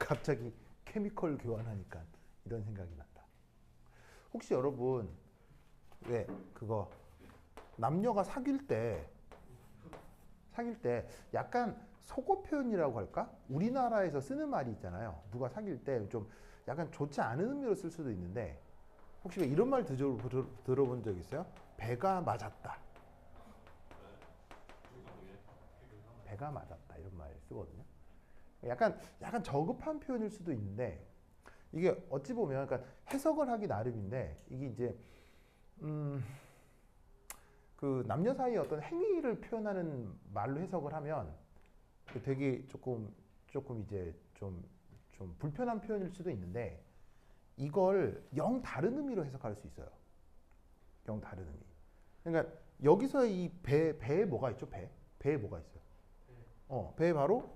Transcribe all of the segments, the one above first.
갑자기 케미컬 교환하니까 이런 생각이 난다. 혹시 여러분 왜 그거 남녀가 사귈 때 약간 속어 표현이라고 할까? 우리나라에서 쓰는 말이 있잖아요. 누가 사귈 때 좀 약간 좋지 않은 의미로 쓸 수도 있는데 혹시 왜 이런 말 들어본 적 있어요? 배가 맞았다. 배가 맞았다 이런 말 쓰거든요. 약간 저급한 표현일 수도 있는데 이게 어찌 보면 그러니까 해석을 하기 나름인데 이게 이제 그 남녀 사이의 어떤 행위를 표현하는 말로 해석을 하면 되게 조금 이제 좀 불편한 표현일 수도 있는데 이걸 영 다른 의미로 해석할 수 있어요. 영 다른 의미. 그러니까 여기서 이 배에 뭐가 있죠? 배에 뭐가 있어요? 배에 바로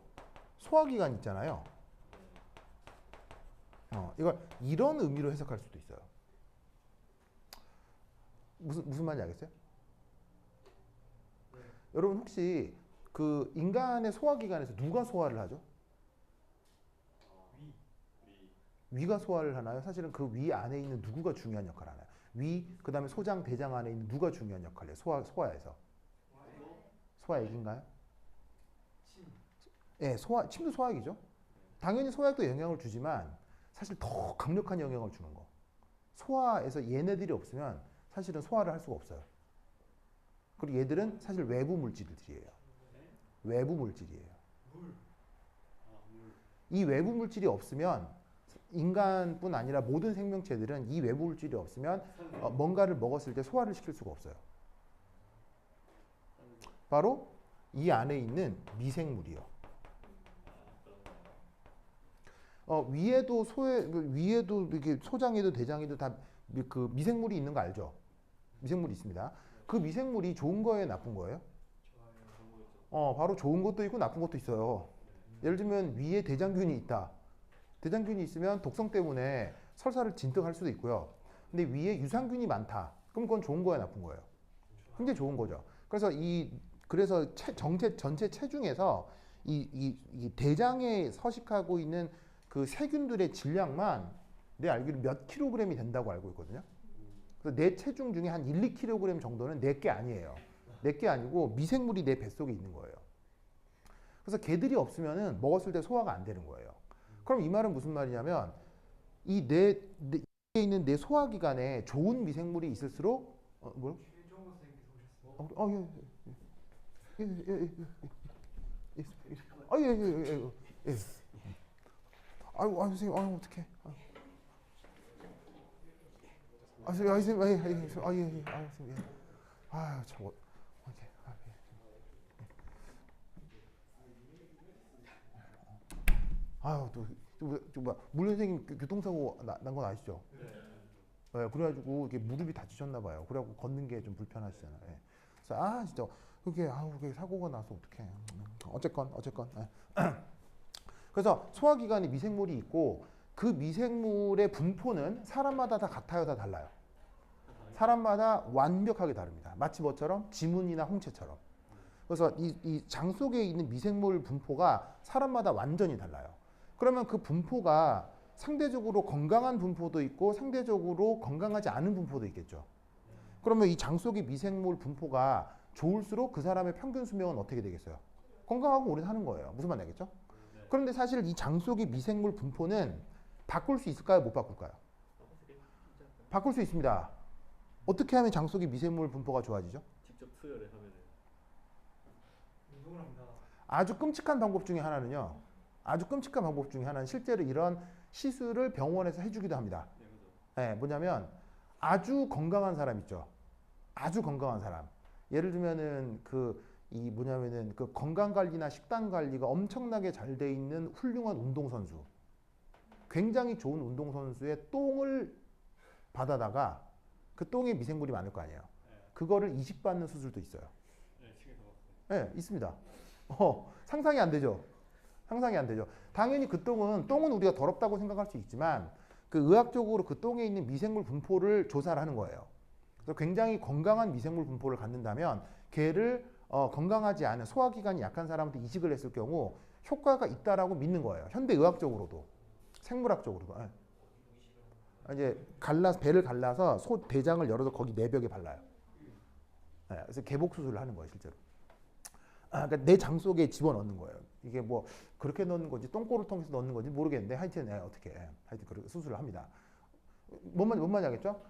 소화기관 있잖아요. 이걸 이런 의미로 해석할 수도 있어요. 무슨 말인지 알겠어요? 여러분 혹시 그 인간의 소화기관에서 누가 소화를 하죠? 위가 소화를 하나요? 사실은 그 위 안에 있는 누구가 중요한 역할을 하나요? 그 다음에 소장, 대장 안에 있는 누가 중요한 역할을 해요? 소화에서. 소화액인가요? 예, 침도 소화액이죠. 당연히 소화액도 영향을 주지만 사실 더 강력한 영향을 주는 거. 소화에서 얘네들이 없으면 사실은 소화를 할 수가 없어요. 그리고 얘들은 사실 외부 물질들이에요. 외부 물질이에요. 이 외부 물질이 없으면 인간뿐 아니라 모든 생명체들은 이 외부 물질이 없으면 뭔가를 먹었을 때 소화를 시킬 수가 없어요. 바로 이 안에 있는 미생물이요. 위에도 이렇게 소장에도 대장에도 다 그 미생물이 있는 거 알죠? 미생물이 있습니다. 그 미생물이 좋은 거예요, 나쁜 거예요? 바로 좋은 것도 있고 나쁜 것도 있어요. 예를 들면 위에 대장균이 있다. 대장균이 있으면 독성 때문에 설사를 진득할 수도 있고요. 근데 위에 유산균이 많다. 그럼 그건 좋은 거예요, 나쁜 거예요? 굉장히 좋은 거죠. 그래서 전체 체중에서 이 대장에 서식하고 있는 그 세균들의 질량만 내 알기로 몇 킬로그램이 된다고 알고 있거든요. 그래서 내 체중 중에 한 1, 2kg 정도는 내 게 아니에요. 내 게 아니고 미생물이 내 뱃속에 있는 거예요. 그래서 걔들이 없으면은 먹었을 때 소화가 안 되는 거예요. 그럼 이 말은 무슨 말이냐면 이 내 있는 내 소화기관에 좋은 미생물이 있을수록 뭐요? 예, 예, 예, 예, 예, 예, 예, 예, 예. 아이고, 선생님, 어떡해. 선생님, 선생님, 참, 오케이. 물 선생님 교통사고 난 건 아시죠? 네, 그래가지고 이게 무릎이 다치셨나 봐요. 그래갖고 걷는 게 좀 불편하시잖아요. 예. 그래서 진짜 그게 사고가 나서 어떡해. 어쨌건. 예. 그래서 소화기관에 미생물이 있고 그 미생물의 분포는 사람마다 다 같아요, 다 달라요? 사람마다 완벽하게 다릅니다. 마치 뭐처럼? 지문이나 홍채처럼. 그래서 이 장 속에 있는 미생물 분포가 사람마다 완전히 달라요. 그러면 그 분포가 상대적으로 건강한 분포도 있고 상대적으로 건강하지 않은 분포도 있겠죠. 그러면 이 장 속의 미생물 분포가 좋을수록 그 사람의 평균 수명은 어떻게 되겠어요? 건강하고 오래 사는 거예요. 무슨 말인지 알겠죠? 그런데 사실 이 장 속의 미생물 분포는 바꿀 수 있을까요? 못 바꿀까요? 바꿀 수 있습니다. 어떻게 하면 장 속의 미생물 분포가 좋아지죠? 직접 투여를 하면은 아주 끔찍한 방법 중에 하나는 실제로 이런 시술을 병원에서 해주기도 합니다. 네, 뭐냐면 아주 건강한 사람 있죠. 아주 건강한 사람. 예를 들면은 그 건강 관리나 식단 관리가 엄청나게 잘 돼 있는 훌륭한 운동선수. 굉장히 좋은 운동선수의 똥을 받아다가 그 똥에 미생물이 많을 거 아니에요. 그거를 이식받는 수술도 있어요. 네, 있습니다. 상상이 안 되죠. 당연히 그 똥은 우리가 더럽다고 생각할 수 있지만 그 의학적으로 그 똥에 있는 미생물 분포를 조사를 하는 거예요. 그래서 굉장히 건강한 미생물 분포를 갖는다면 걔를 건강하지 않은 소화기관이 약한 사람한테 이식을 했을 경우 효과가 있다라고 믿는 거예요. 현대 의학적으로도. 생물학적으로. 이제 배를 갈라서 소 대장을 열어서 거기 내벽에 발라요. 그래서 개복 수술을 하는 거예요, 실제로. 그러니까 내 장 속에 집어넣는 거예요. 이게 뭐 그렇게 넣는 건지 똥꼬를 통해서 넣는 건지 모르겠는데 하여튼 어떻게 하여튼 그렇게 수술을 합니다. 뭔 말인지 알겠죠?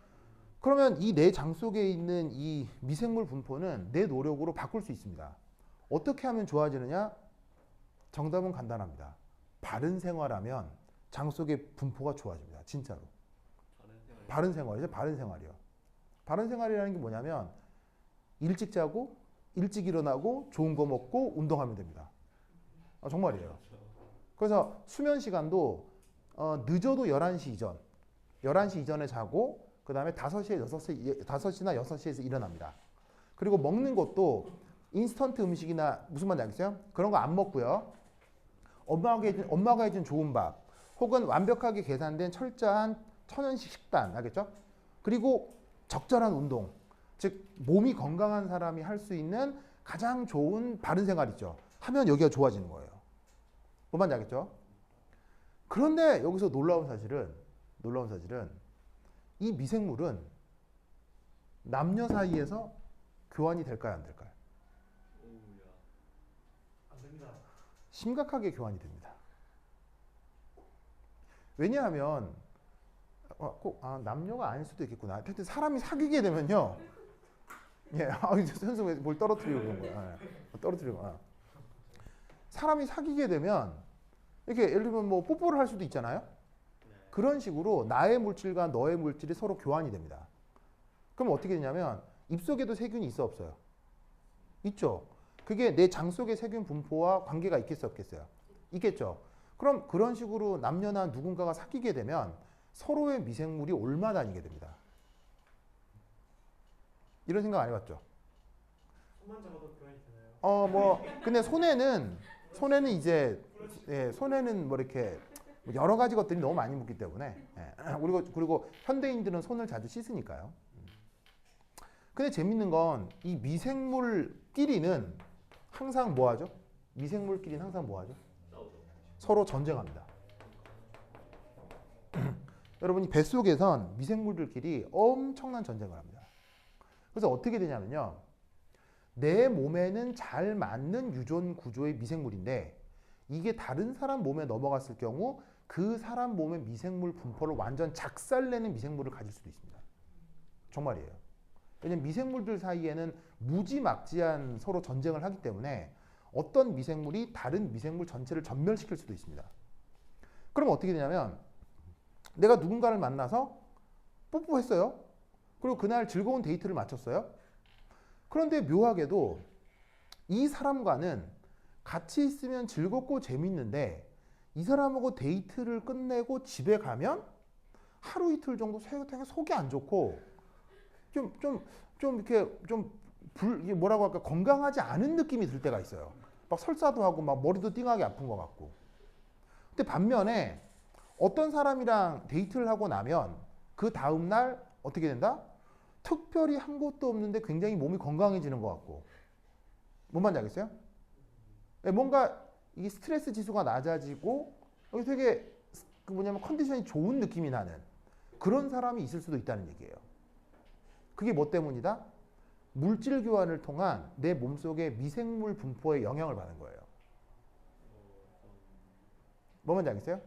그러면 이 내 장 속에 있는 이 미생물 분포는 내 노력으로 바꿀 수 있습니다. 어떻게 하면 좋아지느냐? 정답은 간단합니다. 바른 생활하면 장 속의 분포가 좋아집니다. 진짜로. 바른 생활이죠. 바른 생활이요. 바른 생활이라는 게 뭐냐면 일찍 자고 일찍 일어나고 좋은 거 먹고 운동하면 됩니다. 정말이에요. 그래서 수면 시간도 늦어도 11시 이전. 11시 이전에 자고 그 다음에 5시나 6시에서 일어납니다. 그리고 먹는 것도 인스턴트 음식이나 무슨 말인지 알겠어요? 그런 거 안 먹고요. 엄마가 해준 좋은 밥 혹은 완벽하게 계산된 철저한 천연식 식단 알겠죠? 그리고 적절한 운동 즉 몸이 건강한 사람이 할 수 있는 가장 좋은 바른 생활이죠. 하면 여기가 좋아지는 거예요. 뭔 말인지 알겠죠? 그런데 여기서 놀라운 사실은 이 미생물은 남녀 사이에서 교환이 될까요? 안 될까요? 안 됩니다. 심각하게 교환이 됩니다. 왜냐하면 꼭 남녀가 아닐 수도 있겠구나. 하여튼 사람이 사귀게 되면요. 예, 선수 뭘 떨어뜨리고 그런 거야. 떨어뜨리고. 사람이 사귀게 되면 이렇게 예를 들면 뭐 뽀뽀를 할 수도 있잖아요. 그런 식으로 나의 물질과 너의 물질이 서로 교환이 됩니다. 그럼 어떻게 되냐면 입속에도 세균이 있어 없어요? 있죠. 그게 내 장 속의 세균 분포와 관계가 있겠어 없겠어요? 있겠죠. 그럼 그런 식으로 남녀나 누군가가 사귀게 되면 서로의 미생물이 올마다니게 됩니다. 이런 생각 안 해봤죠? 손만 잡아도 교환이 되나요? 뭐 근데 손에는 이제 손에는 뭐 이렇게 여러 가지 것들이 너무 많이 묻기 때문에 그리고 현대인들은 손을 자주 씻으니까요. 근데 재밌는 건 이 미생물끼리는 항상 뭐 하죠? 미생물끼리는 항상 뭐 하죠? 서로 전쟁합니다. 여러분이 뱃속에선 미생물들끼리 엄청난 전쟁을 합니다. 그래서 어떻게 되냐면요. 내 몸에는 잘 맞는 유전 구조의 미생물인데 이게 다른 사람 몸에 넘어갔을 경우 그 사람 몸의 미생물 분포를 완전 작살내는 미생물을 가질 수도 있습니다. 정말이에요. 왜냐면 미생물들 사이에는 무지막지한 서로 전쟁을 하기 때문에 어떤 미생물이 다른 미생물 전체를 전멸시킬 수도 있습니다. 그럼 어떻게 되냐면 내가 누군가를 만나서 뽀뽀했어요. 그리고 그날 즐거운 데이트를 마쳤어요. 그런데 묘하게도 이 사람과는 같이 있으면 즐겁고 재밌는데 이 사람하고 데이트를 끝내고 집에 가면 하루 이틀 정도 되게 속이 안 좋고 이게 뭐라고 할까 건강하지 않은 느낌이 들 때가 있어요. 막 설사도 하고 막 머리도 띵하게 아픈 것 같고. 근데 반면에 어떤 사람이랑 데이트를 하고 나면 그 다음 날 어떻게 된다? 특별히 한 것도 없는데 굉장히 몸이 건강해지는 것 같고. 뭔 말인지 알겠어요? 뭔가 이 스트레스 지수가 낮아지고 여기 되게 컨디션이 좋은 느낌이 나는 그런 사람이 있을 수도 있다는 얘기예요. 그게 뭐 때문이다? 물질 교환을 통한 내 몸속의 미생물 분포에 영향을 받는 거예요. 뭔 말인지 알겠어요?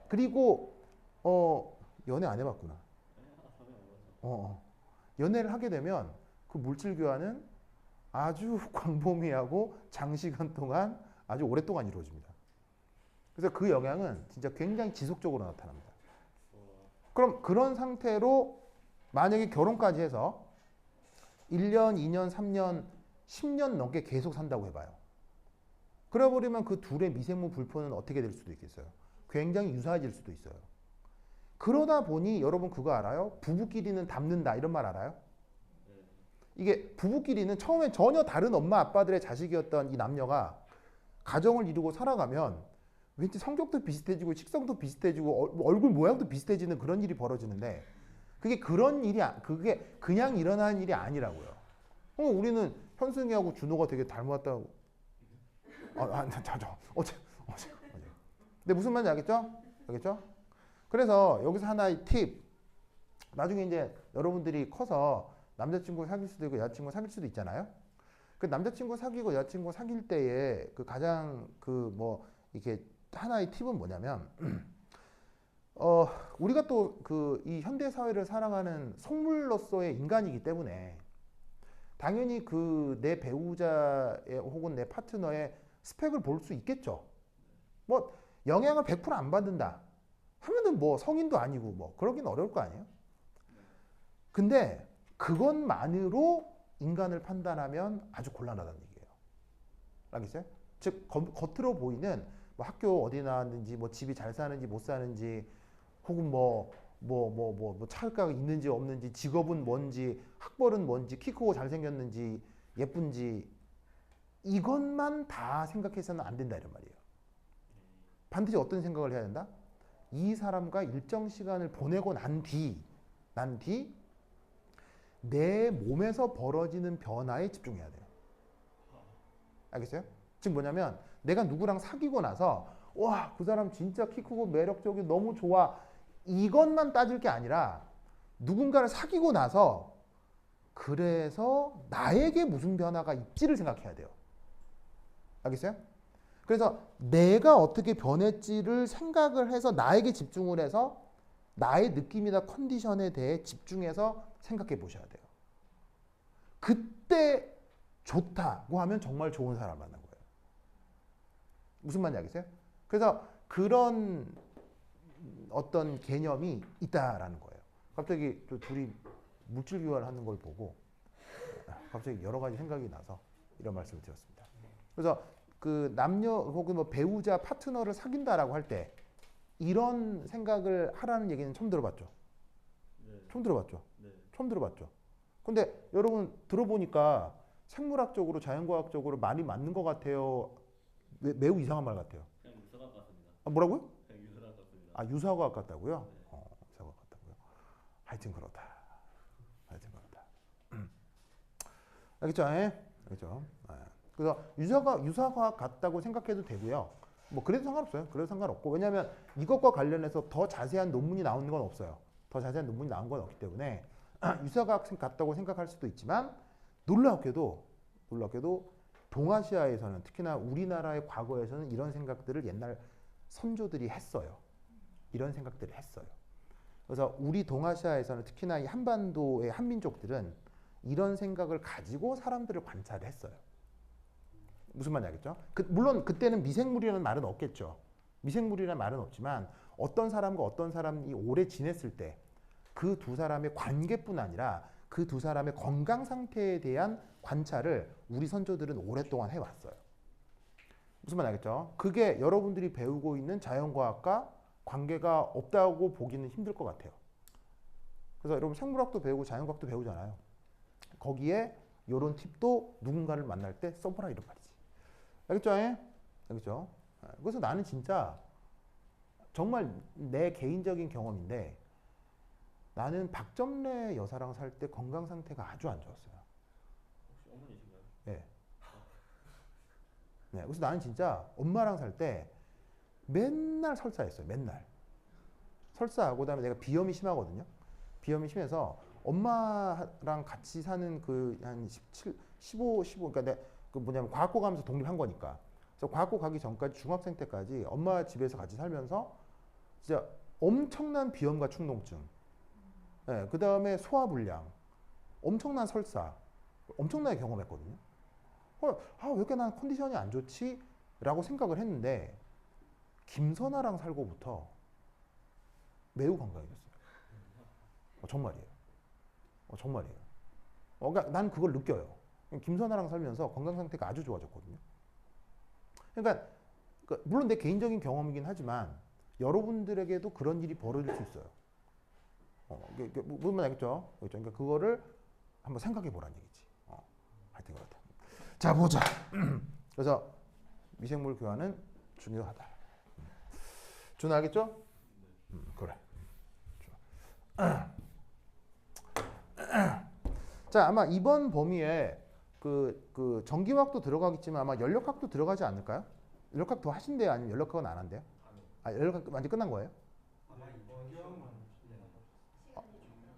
그리고 연애 안 해봤구나. 연애를 하게 되면 그 물질 교환은 아주 광범위하고 장시간 동안 아주 오랫동안 이루어집니다. 그래서 그 영향은 진짜 굉장히 지속적으로 나타납니다. 그럼 그런 상태로 만약에 결혼까지 해서 1년, 2년, 3년, 10년 넘게 계속 산다고 해봐요. 그래버리면 그 둘의 미생물 분포는 어떻게 될 수도 있겠어요? 굉장히 유사해질 수도 있어요. 그러다 보니 여러분 그거 알아요? 부부끼리는 닮는다 이런 말 알아요? 이게 부부끼리는 처음엔 전혀 다른 엄마 아빠들의 자식이었던 이 남녀가 가정을 이루고 살아가면 왠지 성격도 비슷해지고 식성도 비슷해지고 얼굴 모양도 비슷해지는 그런 일이 벌어지는데 그게 그게 그냥 일어나는 일이 아니라고요. 우리는 현승이하고 준호가 되게 닮았다고. 어제 근데 무슨 말인지 알겠죠? 알겠죠? 그래서 여기서 하나의 팁. 나중에 이제 여러분들이 커서 남자친구 사귈 수도 있고 여자친구 사귈 수도 있잖아요. 그 남자친구 사귀고 여자친구 사귈 때에 그 가장 그 뭐 이렇게 하나의 팁은 뭐냐면 우리가 또 그 이 현대 사회를 살아가는 속물로서의 인간이기 때문에 당연히 그 내 배우자의 혹은 내 파트너의 스펙을 볼 수 있겠죠. 뭐 영향을 100%안 받는다 하면은 뭐 성인도 아니고 뭐 그러긴 어려울 거 아니에요. 근데 그것만으로 인간을 판단하면 아주 곤란하다는 얘기예요. 알겠어요? 즉 겉으로 보이는 뭐 학교 어디 나왔는지 뭐 집이 잘 사는지 못 사는지 혹은 뭐 차가 있는지 없는지 직업은 뭔지 학벌은 뭔지 키 크고 잘생겼는지 예쁜지 이것만 다 생각해서는 안 된다 이런 말이에요. 반드시 어떤 생각을 해야 된다? 이 사람과 일정 시간을 보내고 난 뒤 내 몸에서 벌어지는 변화에 집중해야 돼요. 알겠어요? 즉 뭐냐면 내가 누구랑 사귀고 나서 와, 그 사람 진짜 키 크고 매력적이고 너무 좋아 이것만 따질 게 아니라 누군가를 사귀고 나서 그래서 나에게 무슨 변화가 있지를 생각해야 돼요. 알겠어요? 그래서 내가 어떻게 변했지를 생각을 해서 나에게 집중을 해서 나의 느낌이나 컨디션에 대해 집중해서 생각해 보셔야 돼요. 그때 좋다고 하면 정말 좋은 사람 만난 거예요. 무슨 말인지 알겠어요? 그래서 그런 어떤 개념이 있다라는 거예요. 갑자기 또 둘이 물질 교환하는 걸 보고 갑자기 여러 가지 생각이 나서 이런 말씀을 드렸습니다. 그래서 그 남녀 혹은 뭐 배우자 파트너를 사귄다라고 할 때 이런 생각을 하라는 얘기는 처음 들어봤죠? 네. 처음 들어봤죠? 네. 처음 들어봤죠? 근데 여러분 들어보니까 생물학적으로 자연과학적으로 많이 맞는 것 같아요. 매우 이상한 말 같아요. 그냥 유사과학 같습니다. 아, 뭐라고요? 그냥 유사과학 같습니다. 아, 유사과학 같다고요? 네. 유사과학 같다고요? 하여튼 그렇다. 하여튼 그렇다. 알겠죠? 예? 알겠죠? 예. 그래서 유사과학 같다고 생각해도 되고요. 뭐 그래도 상관없어요. 그래도 상관없고 왜냐하면 이것과 관련해서 더 자세한 논문이 나오는 건 없어요. 더 자세한 논문이 나온 건 없기 때문에 유사과학 같다고 생각할 수도 있지만 놀랍게도 동아시아에서는 특히나 우리나라의 과거에서는 이런 생각들을 옛날 선조들이 했어요. 이런 생각들을 했어요. 그래서 우리 동아시아에서는 특히나 이 한반도의 한민족들은 이런 생각을 가지고 사람들을 관찰을 했어요. 무슨 말인지 알겠죠? 물론 그때는 미생물이라는 말은 없겠죠. 미생물이라는 말은 없지만 어떤 사람과 어떤 사람이 오래 지냈을 때 그 두 사람의 관계뿐 아니라 그 두 사람의 건강 상태에 대한 관찰을 우리 선조들은 오랫동안 해왔어요. 무슨 말인지 알겠죠? 그게 여러분들이 배우고 있는 자연과학과 관계가 없다고 보기는 힘들 것 같아요. 그래서 여러분 생물학도 배우고 자연과학도 배우잖아요. 거기에 이런 팁도 누군가를 만날 때 써보라 이런 말이지. 알겠죠? 알겠죠? 그래서 나는 진짜 정말 내 개인적인 경험인데 나는 박점래 여사랑 살 때 건강 상태가 아주 안 좋았어요. 혹시 어머니신가요? 네. 네. 그래서 나는 진짜 엄마랑 살 때 맨날 설사했어요. 맨날. 설사하고 그다음에 내가 비염이 심하거든요. 비염이 심해서 엄마랑 같이 사는 그 한 15 그러니까 내가 그 뭐냐면 과학고 가면서 독립한 거니까. 그래서 과학고 가기 전까지 중학생 때까지 엄마 집에서 같이 살면서 진짜 엄청난 비염과 충농증, 네, 그 다음에 소화불량, 엄청난 설사, 엄청나게 경험했거든요. 왜 이렇게 난 컨디션이 안 좋지? 라고 생각을 했는데 김선아랑 살고부터 매우 건강해졌어요. 정말이에요. 정말이에요. 그러니까 난 그걸 느껴요. 김선아랑 살면서 건강 상태가 아주 좋아졌거든요. 그러니까 물론 내 개인적인 경험이긴 하지만 여러분들에게도 그런 일이 벌어질 수 있어요. 무슨 말 알겠죠? 그러니까 그거를 한번 생각해 보라는 얘기지. 하여튼 그렇다. 자, 보자. 그래서 미생물 교환은 중요하다. 준 알겠죠? 그래. 자, 아마 이번 범위에 그 전기화학도 들어가겠지만 아마 연력학도 들어가지 않을까요? 연력학 더 하신대요? 아니면 연력학은 안 한대요? 아, 연력학 완전 끝난 거예요? 아마 이번 시험만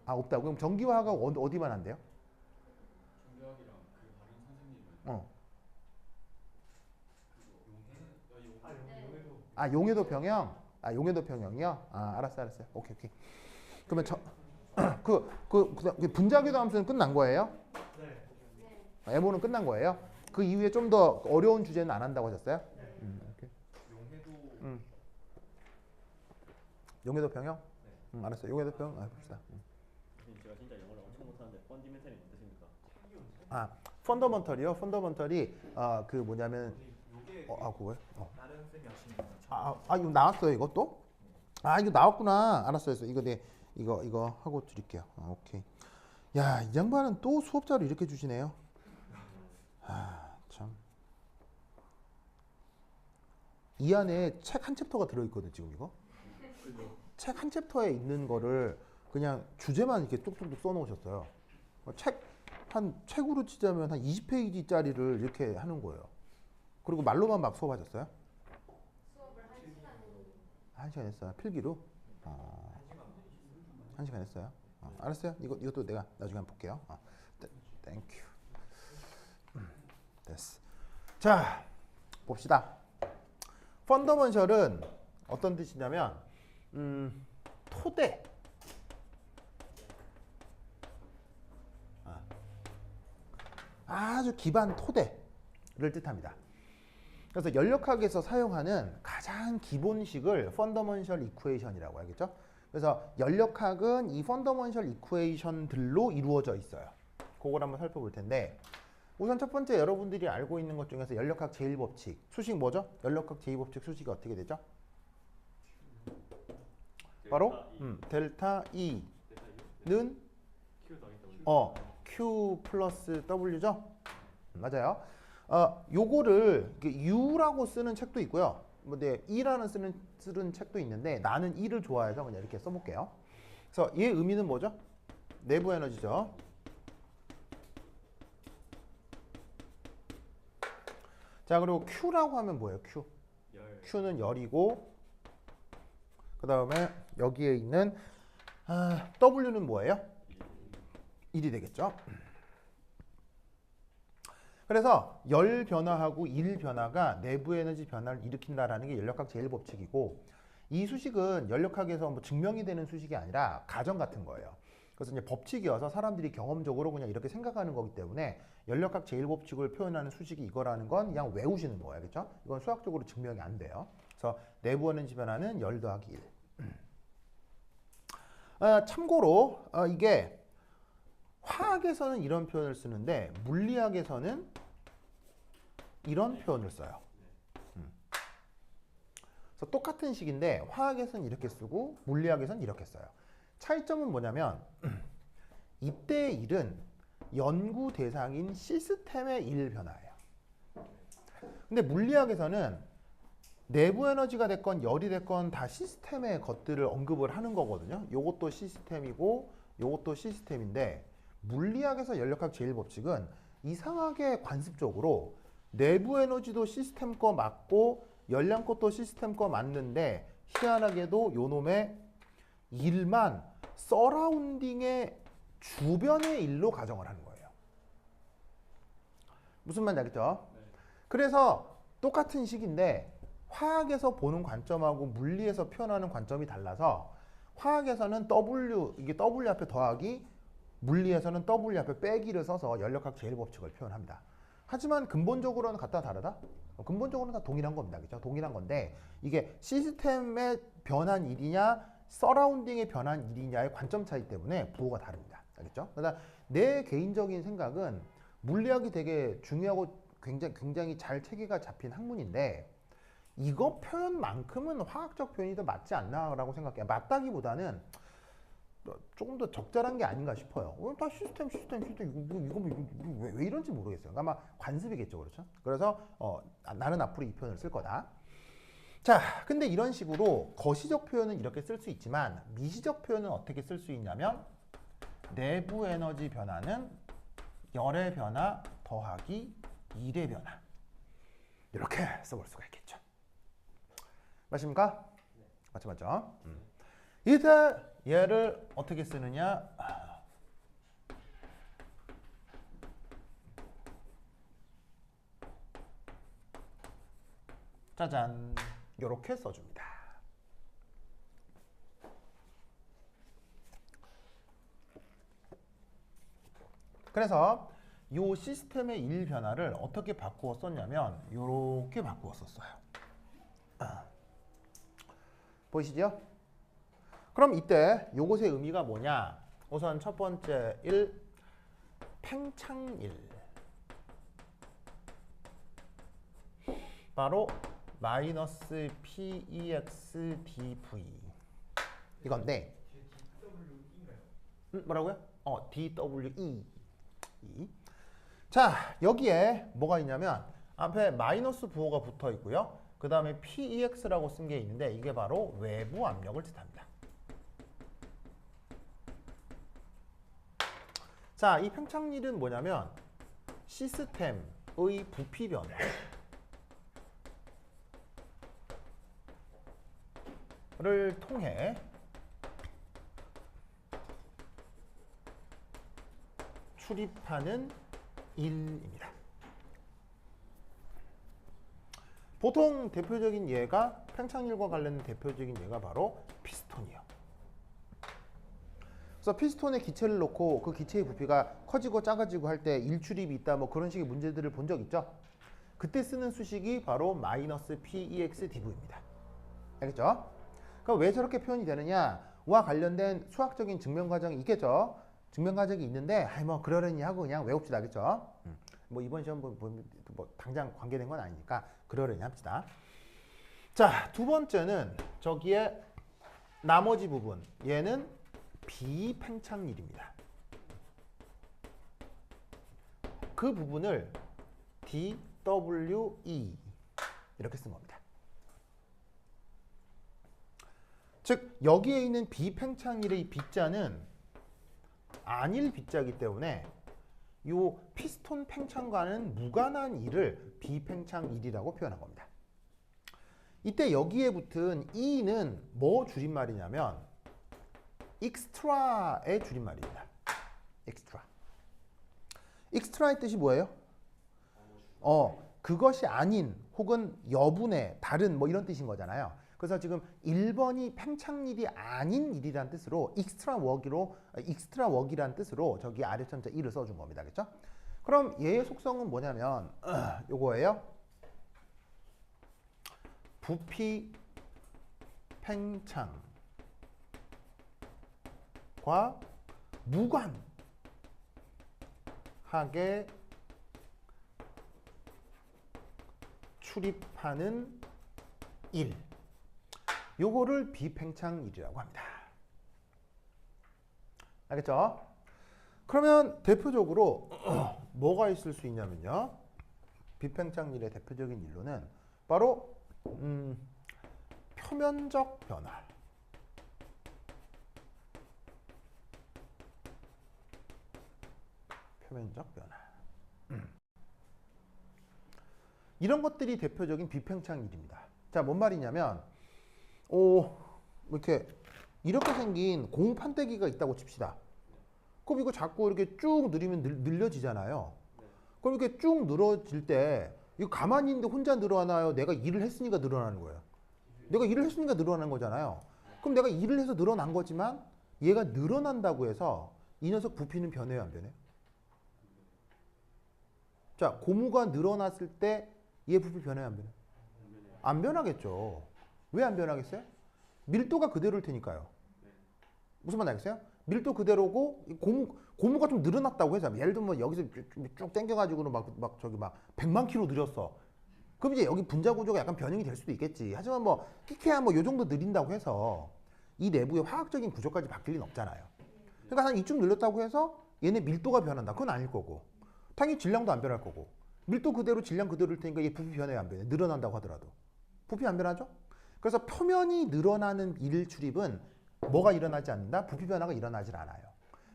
아, 없다고? 그럼 전기화학은 어디만 한대요? 중교학이랑 그 다른 선생님은 어. 용해도 아, 용해도 평형? 아, 용해도 평형이요? 아, 알았어요. 오케이. 그러면 그 분자궤도 함수는 끝난 거예요? 네. M호는 끝난 거예요? 그 이후에 좀 더 어려운 주제는 안 한다고 하셨어요? 오케이. 용해도 용해도 평형? 알았어요. 용해도 평형 봅시다. 선생님 제가 진짜 영어를 엄청 못하는데 펀디멘탈이 뭔 뜻입니까? 아, 펀더먼털이요? 펀더먼털이 그 뭐냐면 그거요? 다른 쌤이 하시는 거. 이거 나왔어요, 이것도? 아, 이거 나왔구나. 알았어요. 이거 이거 하고 드릴게요. 오케이. 야, 이 양반은 또 수업자료 이렇게 주시네요. 참. 이 안에 책 한 챕터가 들어있거든, 지금 이거. 책 한 챕터에 있는 거를 그냥 주제만 이렇게 뚝뚝뚝 써놓으셨어요. 책으로 치자면 한 20페이지짜리를 이렇게 하는 거예요. 그리고 말로만 막 수업하셨어요? 수업을 1시간 1시간 했어요. 필기로? 1시간 했어요. 알았어요. 이것도 내가 나중에 한번 볼게요. 땡큐. 됐어. 자, 봅시다. 펀더먼셜은 어떤 뜻이냐면 토대. 아주 기반 토대를 뜻합니다. 그래서 연력학에서 사용하는 가장 기본식을 펀더먼셜 이쿠에이션이라고 하겠죠. 그래서 연력학은 이 펀더먼셜 이쿠에이션들로 이루어져 있어요. 그걸 한번 살펴볼 텐데 우선 첫 번째 여러분들이 알고 있는 것 중에서 연력학 제1법칙 수식 뭐죠? 연력학 제2법칙 수식이 어떻게 되죠? 바로 델타 E는 Q 플러스 W죠? 맞아요. 요거를 U라고 쓰는 책도 있고요. 근데 E라는 쓰는 책도 있는데 나는 E를 좋아해서 그냥 이렇게 써볼게요. 그래서 얘 의미는 뭐죠? 내부 에너지죠. 자, 그리고 Q라고 하면 뭐예요? Q. Q는 열이고 그 다음에 여기에 있는 W는 뭐예요? 1이 되겠죠. 그래서 열 변화하고 일 변화가 내부 에너지 변화를 일으킨다라는 게 연력학 제1법칙이고 이 수식은 연력학에서 뭐 증명이 되는 수식이 아니라 가정 같은 거예요. 그래서 이제 법칙이어서 사람들이 경험적으로 그냥 이렇게 생각하는 거기 때문에 연력학 제1법칙을 표현하는 수식이 이거라는 건 그냥 외우시는 거예요. 그렇죠? 이건 수학적으로 증명이 안 돼요. 그래서 내부 에너지 변화는 열 더하기 1. 참고로 이게 화학에서는 이런 표현을 쓰는데 물리학에서는 이런 표현을 써요. 그래서 똑같은 식인데 화학에서는 이렇게 쓰고 물리학에서는 이렇게 써요. 차이점은 뭐냐면 이때의 일은 연구 대상인 시스템의 일 변화예요. 근데 물리학에서는 내부 에너지가 됐건 열이 됐건 다 시스템의 것들을 언급을 하는 거거든요. 요것도 시스템이고 요것도 시스템인데 물리학에서 연력학 제1법칙은 이상하게 관습적으로 내부 에너지도 시스템 거 맞고 열량 것도 시스템 거 맞는데 희한하게도 요놈의 일만 서라운딩의 주변의 일로 가정을 하는 거예요. 무슨 말인지 알겠죠? 그래서 똑같은 식인데 화학에서 보는 관점하고 물리에서 표현하는 관점이 달라서 화학에서는 이게 W 앞에 더하기, 물리에서는 W 앞에 빼기를 써서 연력학 제1법칙을 표현합니다. 하지만 근본적으로는 같다 다르다? 근본적으로는 다 동일한 겁니다. 그죠? 동일한 건데 이게 시스템의 변한 일이냐 서라운딩의 변한 일이냐의 관점 차이 때문에 부호가 다릅니다. 알겠죠? 그러니까 내 개인적인 생각은 물리학이 되게 중요하고 굉장히 잘 체계가 잡힌 학문인데 이거 표현만큼은 화학적 표현이 더 맞지 않나라고 생각해요. 맞다기보다는 조금 더 적절한 게 아닌가 싶어요. 다 시스템 이거 왜 이런지 모르겠어요. 아마 관습이겠죠, 그렇죠? 그래서 나는 앞으로 이 표현을 쓸 거다. 자, 근데 이런 식으로 거시적 표현은 이렇게 쓸 수 있지만 미시적 표현은 어떻게 쓸 수 있냐면 내부 에너지 변화는 열의 변화 더하기 일의 변화 이렇게 써볼 수가 있겠죠. 맞습니까? 맞죠? 이때 얘를 어떻게 쓰느냐? 짜잔, 요렇게 써줍니다. 그래서 요 시스템의 일 변화를 어떻게 바꾸어 썼냐면 요렇게 바꾸어 썼어요. 보이시죠? 그럼 이때 요것의 의미가 뭐냐? 우선 첫 번째 일, 팽창일. 바로 마이너스 PEX DV 이건데 뭐라고요? DWE. 자, 여기에 뭐가 있냐면 앞에 마이너스 부호가 붙어 있고요. 그 다음에 PEX라고 쓴 게 있는데 이게 바로 외부 압력을 뜻합니다. 자, 이 팽창률은 뭐냐면 시스템의 부피 변화를 통해 출입하는 일입니다. 보통 대표적인 예가 팽창률과 관련된 대표적인 예가 바로 피스톤이에요. 그래서 피스톤에 기체를 놓고 그 기체의 부피가 커지고 작아지고 할 때 일출입이 있다 뭐 그런 식의 문제들을 본 적 있죠? 그때 쓰는 수식이 바로 마이너스 PEX DV입니다. 알겠죠? 그럼 왜 저렇게 표현이 되느냐와 관련된 수학적인 증명 과정이 있겠죠? 증명 과정이 있는데 뭐 그러려니 하고 그냥 외웁시다. 알겠죠? 뭐 이번 시험 뭐 당장 관계된 건 아니니까 그러려니 합시다. 자, 두 번째는 저기에 나머지 부분 얘는 비팽창률입니다. 그 부분을 DWE 이렇게 쓴 겁니다. 즉 여기에 있는 비팽창률의 B자는 안일 B자이기 때문에 요 피스톤 팽창과는 무관한 일을 비팽창일이라고 표현한 겁니다. 이때 여기에 붙은 E는 뭐 줄임말이냐면 extra의 줄임말입니다. extra. extra의 뜻이 뭐예요? 그것이 아닌 혹은 여분의 다른 뭐 이런 뜻인 거잖아요. 그래서 지금 1번이 팽창일이 아닌 일이란 뜻으로 extra work이란 뜻으로 저기 아래 천자 1을 써준 겁니다. 그렇죠? 그럼 얘의 속성은 뭐냐면 요거예요. 부피 팽창과 무관하게 출입하는 일. 요거를 비팽창일이라고 합니다. 알겠죠? 그러면 대표적으로 뭐가 있을 수 있냐면요. 비팽창일의 대표적인 일로는 바로 표면적 변화. 표면적 변화. 이런 것들이 대표적인 비팽창일입니다. 자, 뭔 말이냐면 이렇게 생긴 공판대기가 있다고 칩시다. 그럼 이거 자꾸 이렇게 쭉 늘리면 늘려지잖아요. 그럼 이렇게 쭉 늘어질 때 이거 가만히 있는데 혼자 늘어나요? 내가 일을 했으니까 늘어나는 거예요. 내가 일을 했으니까 늘어나는 거잖아요. 그럼 내가 일을 해서 늘어난 거지만 얘가 늘어난다고 해서 이 녀석 부피는 변해요, 안 변해요? 자, 고무가 늘어났을 때 얘 부피 변해요, 안 변해요? 안 변하겠죠. 왜 안 변하겠어요? 밀도가 그대로일 테니까요. 무슨 말 알겠어요? 밀도 그대로고 고무가 좀 늘어났다고 해서 예를 들면 여기서 쭉 당겨가지고는 막 100만 킬로 늘었어. 그럼 이제 여기 분자 구조가 약간 변형이 될 수도 있겠지. 하지만 뭐 끼케야 뭐 요 정도 늘린다고 해서 이 내부의 화학적인 구조까지 바뀔 리는 없잖아요. 그러니까 한 이쯤 늘렸다고 해서 얘네 밀도가 변한다. 그건 아닐 거고. 당연히 질량도 안 변할 거고. 밀도 그대로 질량 그대로일 테니까 얘 부피 변해요, 안 변해요? 늘어난다고 하더라도. 부피 안 변하죠? 그래서 표면이 늘어나는 일 출입은 뭐가 일어나지 않는다? 부피 변화가 일어나질 않아요.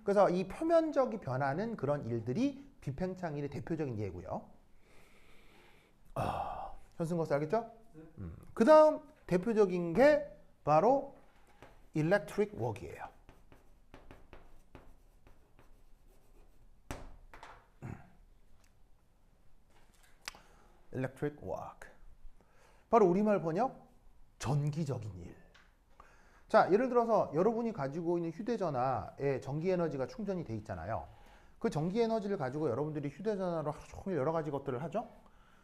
그래서 이 표면적인 변화는 그런 일들이 비팽창일의 대표적인 예고요. 현승거스 알겠죠? 그 다음 대표적인 게 바로 electric work이에요. electric work. 바로 우리말 번역 전기적인 일. 자, 예를 들어서 여러분이 가지고 있는 휴대전화에 전기 에너지가 충전이 돼 있잖아요. 그 전기 에너지를 가지고 여러분들이 휴대전화로 하루 종일 여러 가지 것들을 하죠.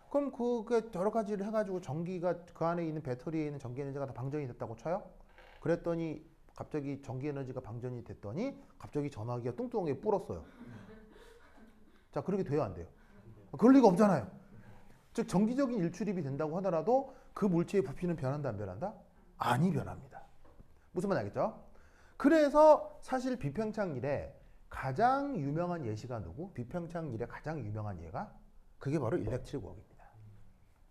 그럼 그게 여러 가지를 해가지고 전기가 그 안에 있는 배터리에 있는 전기 에너지가 다 방전이 됐다고 쳐요. 그랬더니 갑자기 전기 에너지가 방전이 됐더니 갑자기 전화기가 뚱뚱하게 불었어요. 자, 그렇게 돼요, 안 돼요? 그럴 리가 없잖아요. 즉 전기적인 일출입이 된다고 하더라도 그 물체의 부피는 변한다, 안 변한다? 아니, 변합니다. 무슨 말 알겠죠? 그래서 사실 비평창일에 가장 유명한 예시가 누구? 비평창일의 가장 유명한 예가 그게 바로 일렉트릭 워크입니다.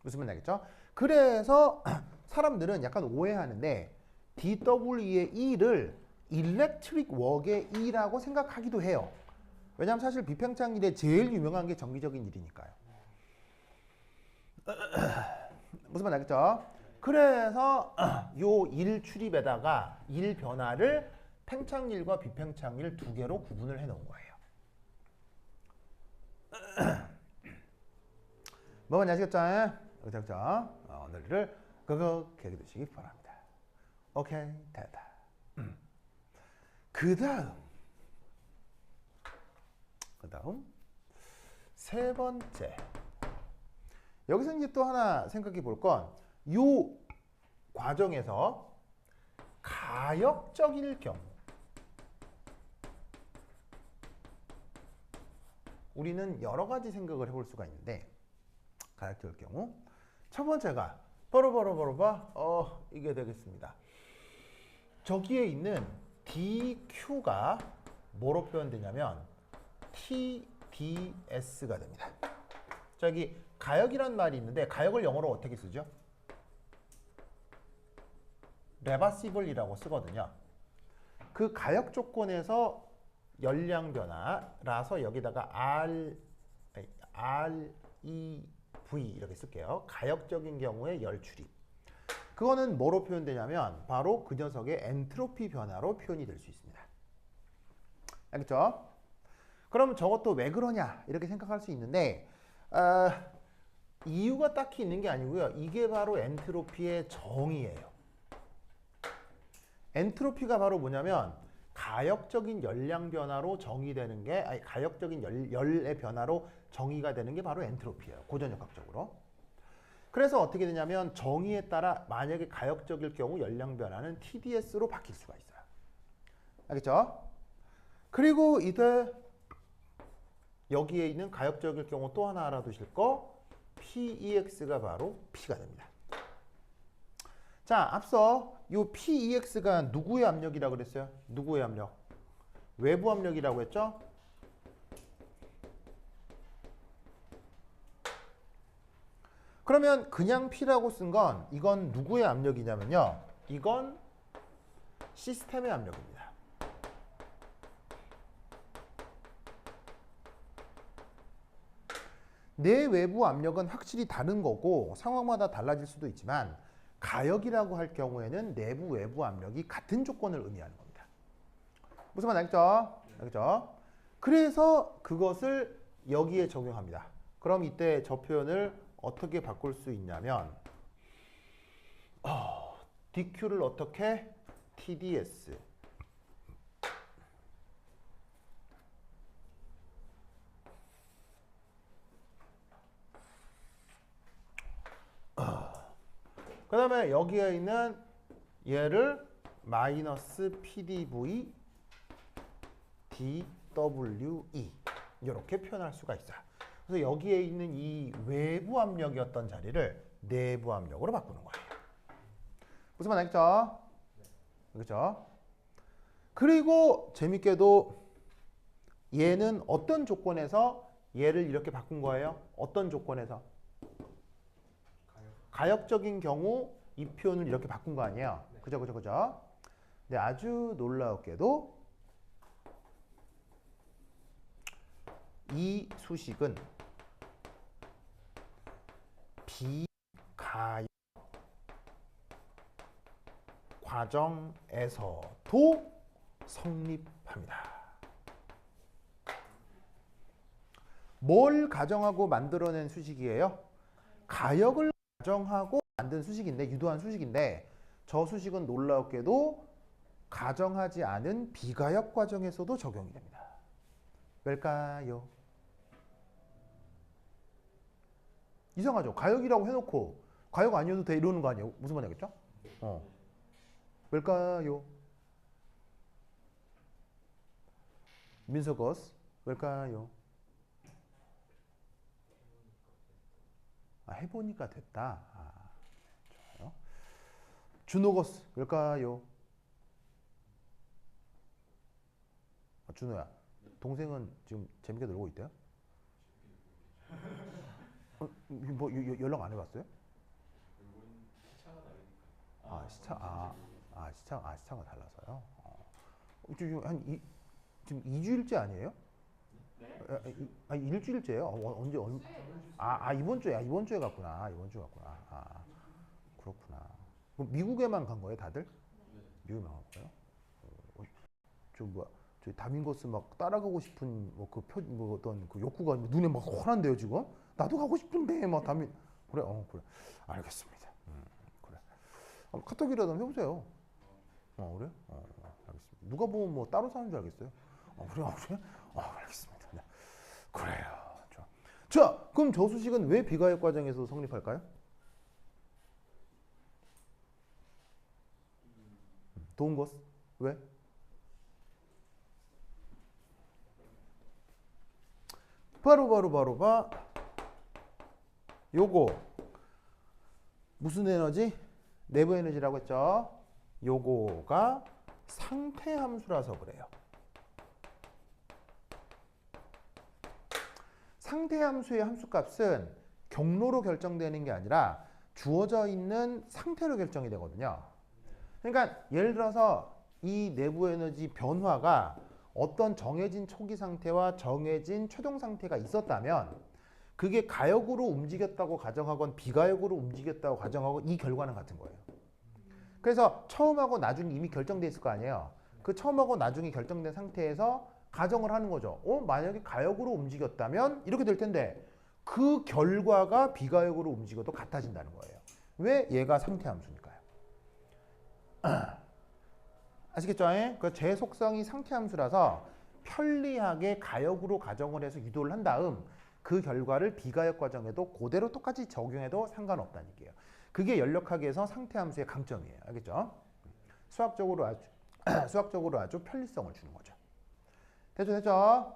무슨 말 알겠죠? 그래서 사람들은 약간 오해하는데 DW의 E를 일렉트릭 워크의 E라고 생각하기도 해요. 왜냐하면 사실 비평창일에 제일 유명한 게 전기적인 일이니까요. 무슨 말 알겠죠? 그래서 요 일 출입에다가 일 변화를 팽창일과 비팽창일 두 개로 구분을 해 놓은 거예요. 뭐 뭔지 아시겠죠? 그렇죠? 오늘을 그렇게 해두시기 바랍니다. 오케이, 됐다. 그 다음 세 번째. 여기서 이제 또 하나 생각해 볼 건 요 과정에서 가역적일 경우 우리는 여러 가지 생각을 해볼 수가 있는데 가역적일 경우 첫 번째가 이게 되겠습니다. 저기에 있는 DQ가 뭐로 표현되냐면 TDS가 됩니다. 저기 가역이란 말이 있는데 가역을 영어로 어떻게 쓰죠? 레버시블이라고 쓰거든요. 그 가역 조건에서 열량 변화라서 여기다가 REV 이렇게 쓸게요. 가역적인 경우에 열 출입. 그거는 뭐로 표현되냐면 바로 그 녀석의 엔트로피 변화로 표현이 될 수 있습니다. 알겠죠? 그럼 저것도 왜 그러냐 이렇게 생각할 수 있는데 이유가 딱히 있는 게 아니고요. 이게 바로 엔트로피의 정의예요. 엔트로피가 바로 뭐냐면 가역적인 열량 변화로 정의되는 게 가역적인 열의 변화로 정의가 되는 게 바로 엔트로피예요. 고전역학적으로. 그래서 어떻게 되냐면 정의에 따라 만약에 가역적일 경우 열량 변화는 TDS로 바뀔 수가 있어요. 알겠죠? 그리고 이제 여기에 있는 가역적일 경우 또 하나 알아두실 거 PEX가 바로 P가 됩니다. 자, 앞서 이 PEX가 누구의 압력이라고 그랬어요? 누구의 압력? 외부 압력이라고 했죠? 그러면 그냥 P라고 쓴 건 이건 누구의 압력이냐면요. 이건 시스템의 압력입니다. 내 외부 압력은 확실히 다른 거고 상황마다 달라질 수도 있지만 가역이라고 할 경우에는 내부 외부 압력이 같은 조건을 의미하는 겁니다. 무슨 말 알겠죠? 알겠죠? 그래서 그것을 여기에 적용합니다. 그럼 이때 저 표현을 어떻게 바꿀 수 있냐면 DQ를 어떻게? TDS 그 다음에 여기에 있는 얘를 마이너스 PDV DWE 이렇게 표현할 수가 있어요. 그래서 여기에 있는 이 외부 압력이었던 자리를 내부 압력으로 바꾸는 거예요. 무슨 말 알겠죠? 그렇죠? 그리고 재밌게도 얘는 어떤 조건에서 얘를 이렇게 바꾼 거예요? 어떤 조건에서? 가역적인 경우 이 표현을 이렇게 바꾼 거 아니에요? 그죠? 근데 아주 놀라웠게도 이 수식은 비가역 과정에서도 성립합니다. 뭘 가정하고 만들어낸 수식이에요? 가역을 가정하고 만든 수식인데, 유도한 수식인데, 저 수식은 놀랍게도 가정하지 않은 비가역 과정에서도 적용이 됩니다. 왜일까요? 이상하죠? 가역이라고 해놓고 가역 아니어도 돼 이러는 거 아니에요? 무슨 말이겠죠? 왜일까요? 민서거스 왜일까요? 해보니까 됐다. 좋아요. 준호거스 왜일까요? 준호야, 동생은 지금 재밌게 놀고 있대요? 뭐 연락 안 해봤어요? 시차가 달라서요. 지금 지금 2주일째 아니에요? 네. 일주일째예요? 언제 이번 주에 갔구나. 그렇구나. 그럼 미국에만 간 거예요, 다들? 네. 미국에만 간 거예요? 저 다민거스 막 따라가고 싶은 어떤 그 욕구가 눈에 막 환한데요, 지금? 나도 가고 싶은데 막 그래. 그래. 알겠습니다. 그래. 카톡이라도 한번 해보세요. 그래? 알겠습니다. 누가 보면 뭐 따로 사는 줄 알겠어요? 그래? 알겠습니다. 네. 그래요. 좋아. 자, 그럼 저 수식은 왜 비가역 과정에서 성립할까요? 도움거스 왜? 바로 요거 무슨 에너지? 내부 에너지라고 했죠. 요거가 상태 함수라서 그래요. 상태 함수의 함수값은 경로로 결정되는 게 아니라 주어져 있는 상태로 결정이 되거든요. 그러니까 예를 들어서 이 내부 에너지 변화가 어떤 정해진 초기 상태와 정해진 최종 상태가 있었다면 그게 가역으로 움직였다고 가정하건 비가역으로 움직였다고 가정하건 이 결과는 같은 거예요. 그래서 처음하고 나중이 이미 결정돼 있을 거 아니에요. 그 처음하고 나중이 결정된 상태에서 가정을 하는 거죠. 만약에 가역으로 움직였다면 이렇게 될 텐데 그 결과가 비가역으로 움직여도 같아진다는 거예요. 왜? 얘가 상태 함수니까요. 아시겠죠? 그 제 속성이 상태 함수라서 편리하게 가역으로 가정을 해서 유도를 한 다음 그 결과를 비가역 과정에도 그대로 똑같이 적용해도 상관없다는 얘기예요. 그게 연력학에서 상태 함수의 강점이에요. 알겠죠? 수학적으로 아주 편리성을 주는 거죠. 됐죠?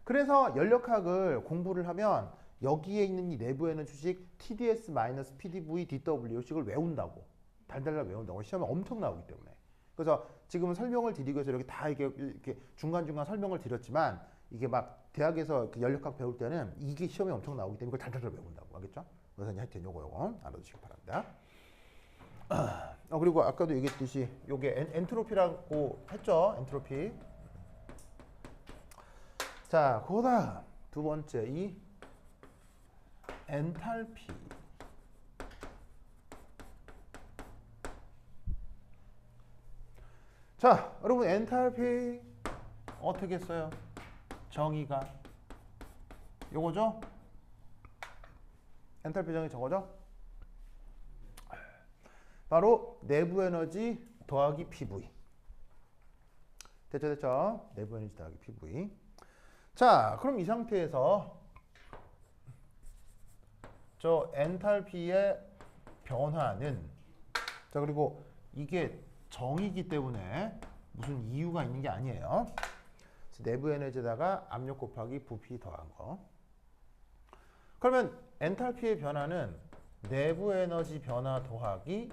그래서 연력학을 공부를 하면 여기에 있는 이 내부에는 주식 TDS-PDV DW식을 외운다고. 달달달 외운다고. 시험에 엄청 나오기 때문에. 그래서 지금은 설명을 드리기 위해서 이렇게 다 이렇게 중간중간 설명을 드렸지만 이게 막 대학에서 연력학 배울 때는 이게 시험에 엄청 나오기 때문에 이걸 달달달 외운다고. 알겠죠? 그래서 하여튼 요거 알아두시기 바랍니다. 그리고 아까도 얘기했듯이 요게 엔트로피라고 했죠? 엔트로피. 자, 그다음 두 번째 이 엔탈피. 자, 여러분 엔탈피 어떻게 써요? 정의가 요거죠? 엔탈피 정의 저거죠? 바로 내부 에너지 더하기 PV. 됐죠? 내부 에너지 더하기 PV. 자, 그럼 이 상태에서 저 엔탈피의 변화는 자, 그리고 이게 정이기 때문에 무슨 이유가 있는 게 아니에요. 내부 에너지에다가 압력 곱하기 부피 더한 거. 그러면 엔탈피의 변화는 내부 에너지 변화 더하기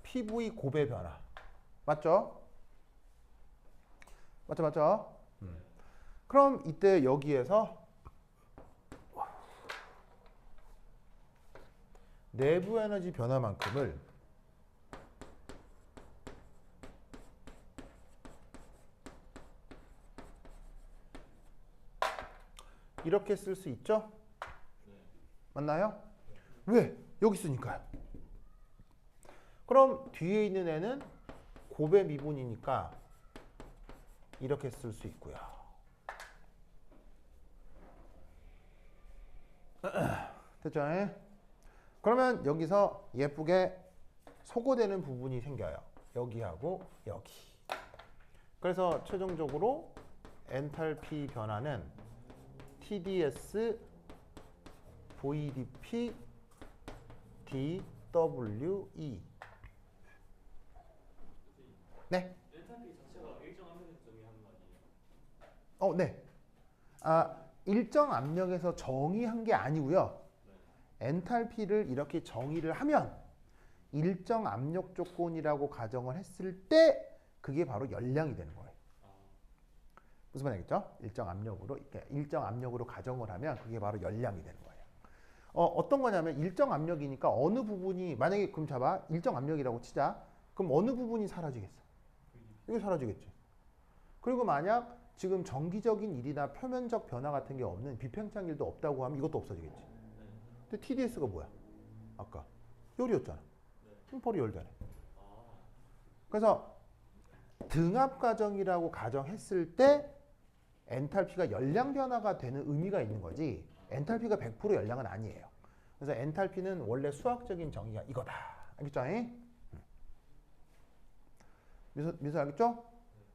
PV 곱의 변화. 맞죠? 맞죠? 그럼 이때 여기에서 내부 에너지 변화만큼을 이렇게 쓸 수 있죠? 맞나요? 왜? 여기 쓰니까요. 그럼 뒤에 있는 애는 곱의 미분이니까 이렇게 쓸 수 있고요. 됐죠? 그러면 여기서 예쁘게 소거되는 부분이 생겨요. 여기하고 여기. 그래서 최종적으로 엔탈피 변화는 TDS VDP DWE. 네. 엔탈피 자체가 일정 압력에서 정의하는 거 아니에요? 네. 일정 압력에서 정의한 게 아니고요. 엔탈피를 이렇게 정의를 하면 일정 압력 조건이라고 가정을 했을 때 그게 바로 열량이 되는 거예요. 무슨 말이겠죠? 일정 압력으로 가정을 하면 그게 바로 열량이 되는 거예요. 어떤 거냐면 일정 압력이니까 어느 부분이 만약에 그럼 잡아 일정 압력이라고 치자. 그럼 어느 부분이 사라지겠어? 이게 사라지겠지. 그리고 만약 지금 정기적인 일이나 표면적 변화 같은 게 없는 비팽창일도 없다고 하면 이것도 없어지겠지. 근데 TDS가 뭐야? 아까 열이었잖아. 그럼 바로 열되네. 그래서 등압 과정이라고 가정했을 때 엔탈피가 열량 변화가 되는 의미가 있는 거지 엔탈피가 100% 열량은 아니에요. 그래서 엔탈피는 원래 수학적인 정의가 이거다. 알겠죠? 미소 알겠죠?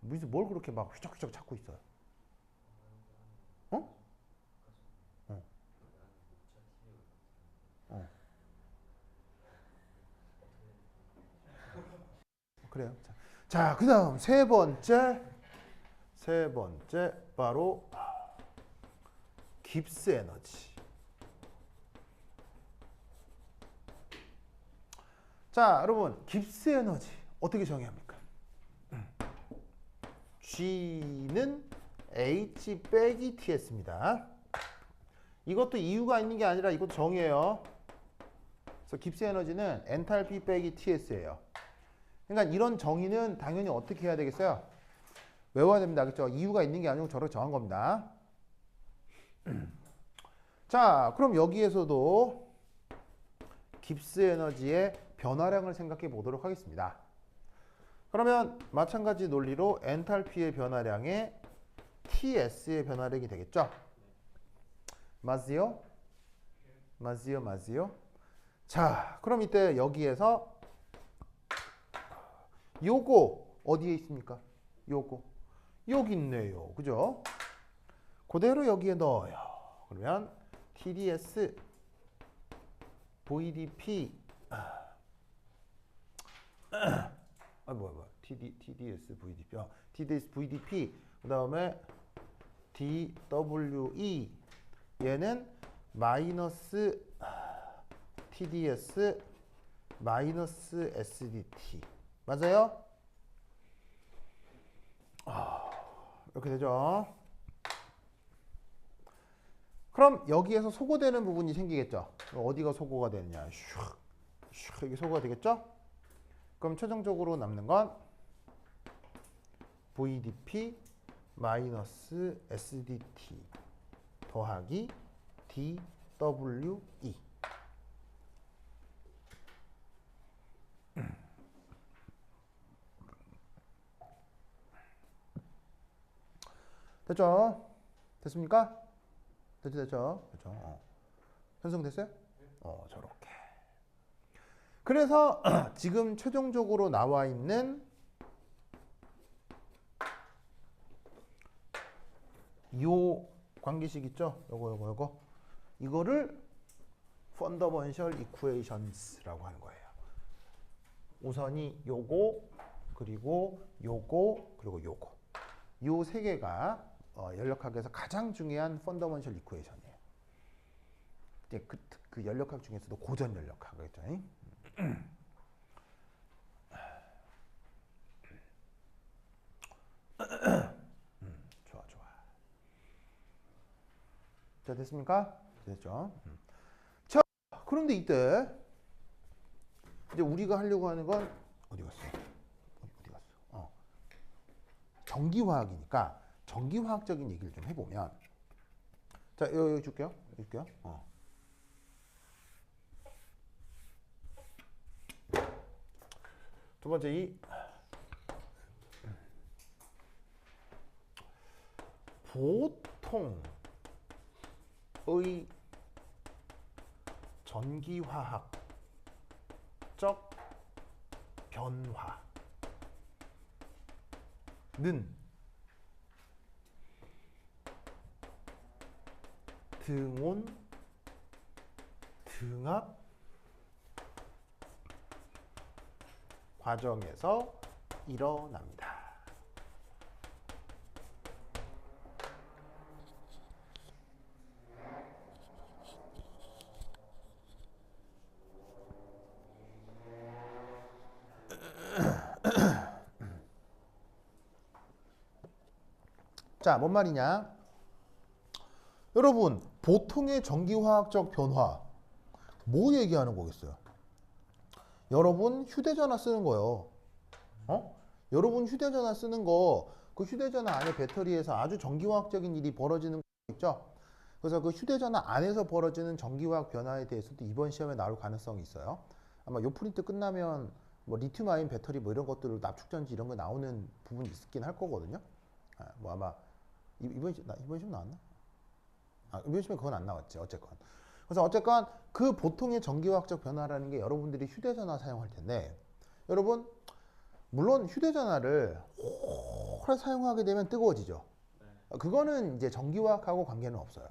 미소 뭘 그렇게 막 휘적휘적 찾고 있어요? 그래요. 자, 그 다음 세 번째 바로 깁스 에너지. 자, 여러분 깁스 에너지 어떻게 정의합니까? G는 H 빼기 TS입니다. 이것도 이유가 있는 게 아니라 이것도 정의예요. 그래서 깁스 에너지는 엔탈피 빼기 TS예요. 그러니까 이런 정의는 당연히 어떻게 해야 되겠어요? 외워야 됩니다. 그렇죠? 이유가 있는 게 아니고 저렇게 정한 겁니다. 자, 그럼 여기에서도 깁스 에너지의 변화량을 생각해 보도록 하겠습니다. 그러면 마찬가지 논리로 엔탈피의 변화량에 TS의 변화량이 되겠죠? 맞지요? 맞지요? 자, 그럼 이때 여기에서 요거 어디에 있습니까? 요거 여기 있네요. 그죠? 그대로 여기에 넣어요. 그러면 TDS VDP TDS VDP TDS VDP 그 다음에 DWE 얘는 마이너스 TDS 마이너스 SDT 맞아요? 이렇게 되죠. 그럼 여기에서 소거되는 부분이 생기겠죠. 어디가 소거가 되느냐. 슉 이게 소거가 되겠죠. 그럼 최종적으로 남는 건 VDP 마이너스 SDT 더하기 DWE. 됐죠? 됐습니까? 됐죠? 편성됐어요? 저렇게. 그래서 지금 최종적으로 나와 있는 요 관계식 있죠? 요거 이거를 펀더먼셜 이쿠에이션스라고 하는 거예요. 우선이 요거 그리고 요거 그리고 요거 요 세 개가 연력학에서 가장 중요한 펀더먼셜 이쿠에이션이에요. 이제 그 연력학 중에서도 고전 연력학이죠. 좋아. 자, 됐습니까? 됐죠? 자, 그런데 이때 이제 우리가 하려고 하는 건 어디 갔어? 전기화학이니까 전기화학적인 얘기를 좀 해보면 자, 여기 줄게요. 두 번째 이 보통의 전기화학적 변화는 등온, 등압 과정에서 일어납니다. 자, 뭔 말이냐? 여러분, 보통의 전기화학적 변화 뭐 얘기하는 거겠어요? 여러분 휴대전화 쓰는 거요. 여러분 휴대전화 쓰는 거, 그 휴대전화 안에 배터리에서 아주 전기화학적인 일이 벌어지는 거 있죠? 그래서 그 휴대전화 안에서 벌어지는 전기화학 변화에 대해서도 이번 시험에 나올 가능성이 있어요. 아마 요 프린트 끝나면 뭐 리튬 아이온 배터리 뭐 이런 것들 납축전지 이런 거 나오는 부분이 있긴 할 거거든요. 뭐 아마 이번 시험 나왔나? 이번 시험에 그건 안 나왔지. 어쨌건. 그래서 어쨌건 그 보통의 전기화학적 변화라는 게 여러분들이 휴대전화 사용할 텐데, 여러분 물론 휴대전화를 오래 사용하게 되면 뜨거워지죠. 그거는 이제 전기화학하고 관계는 없어요.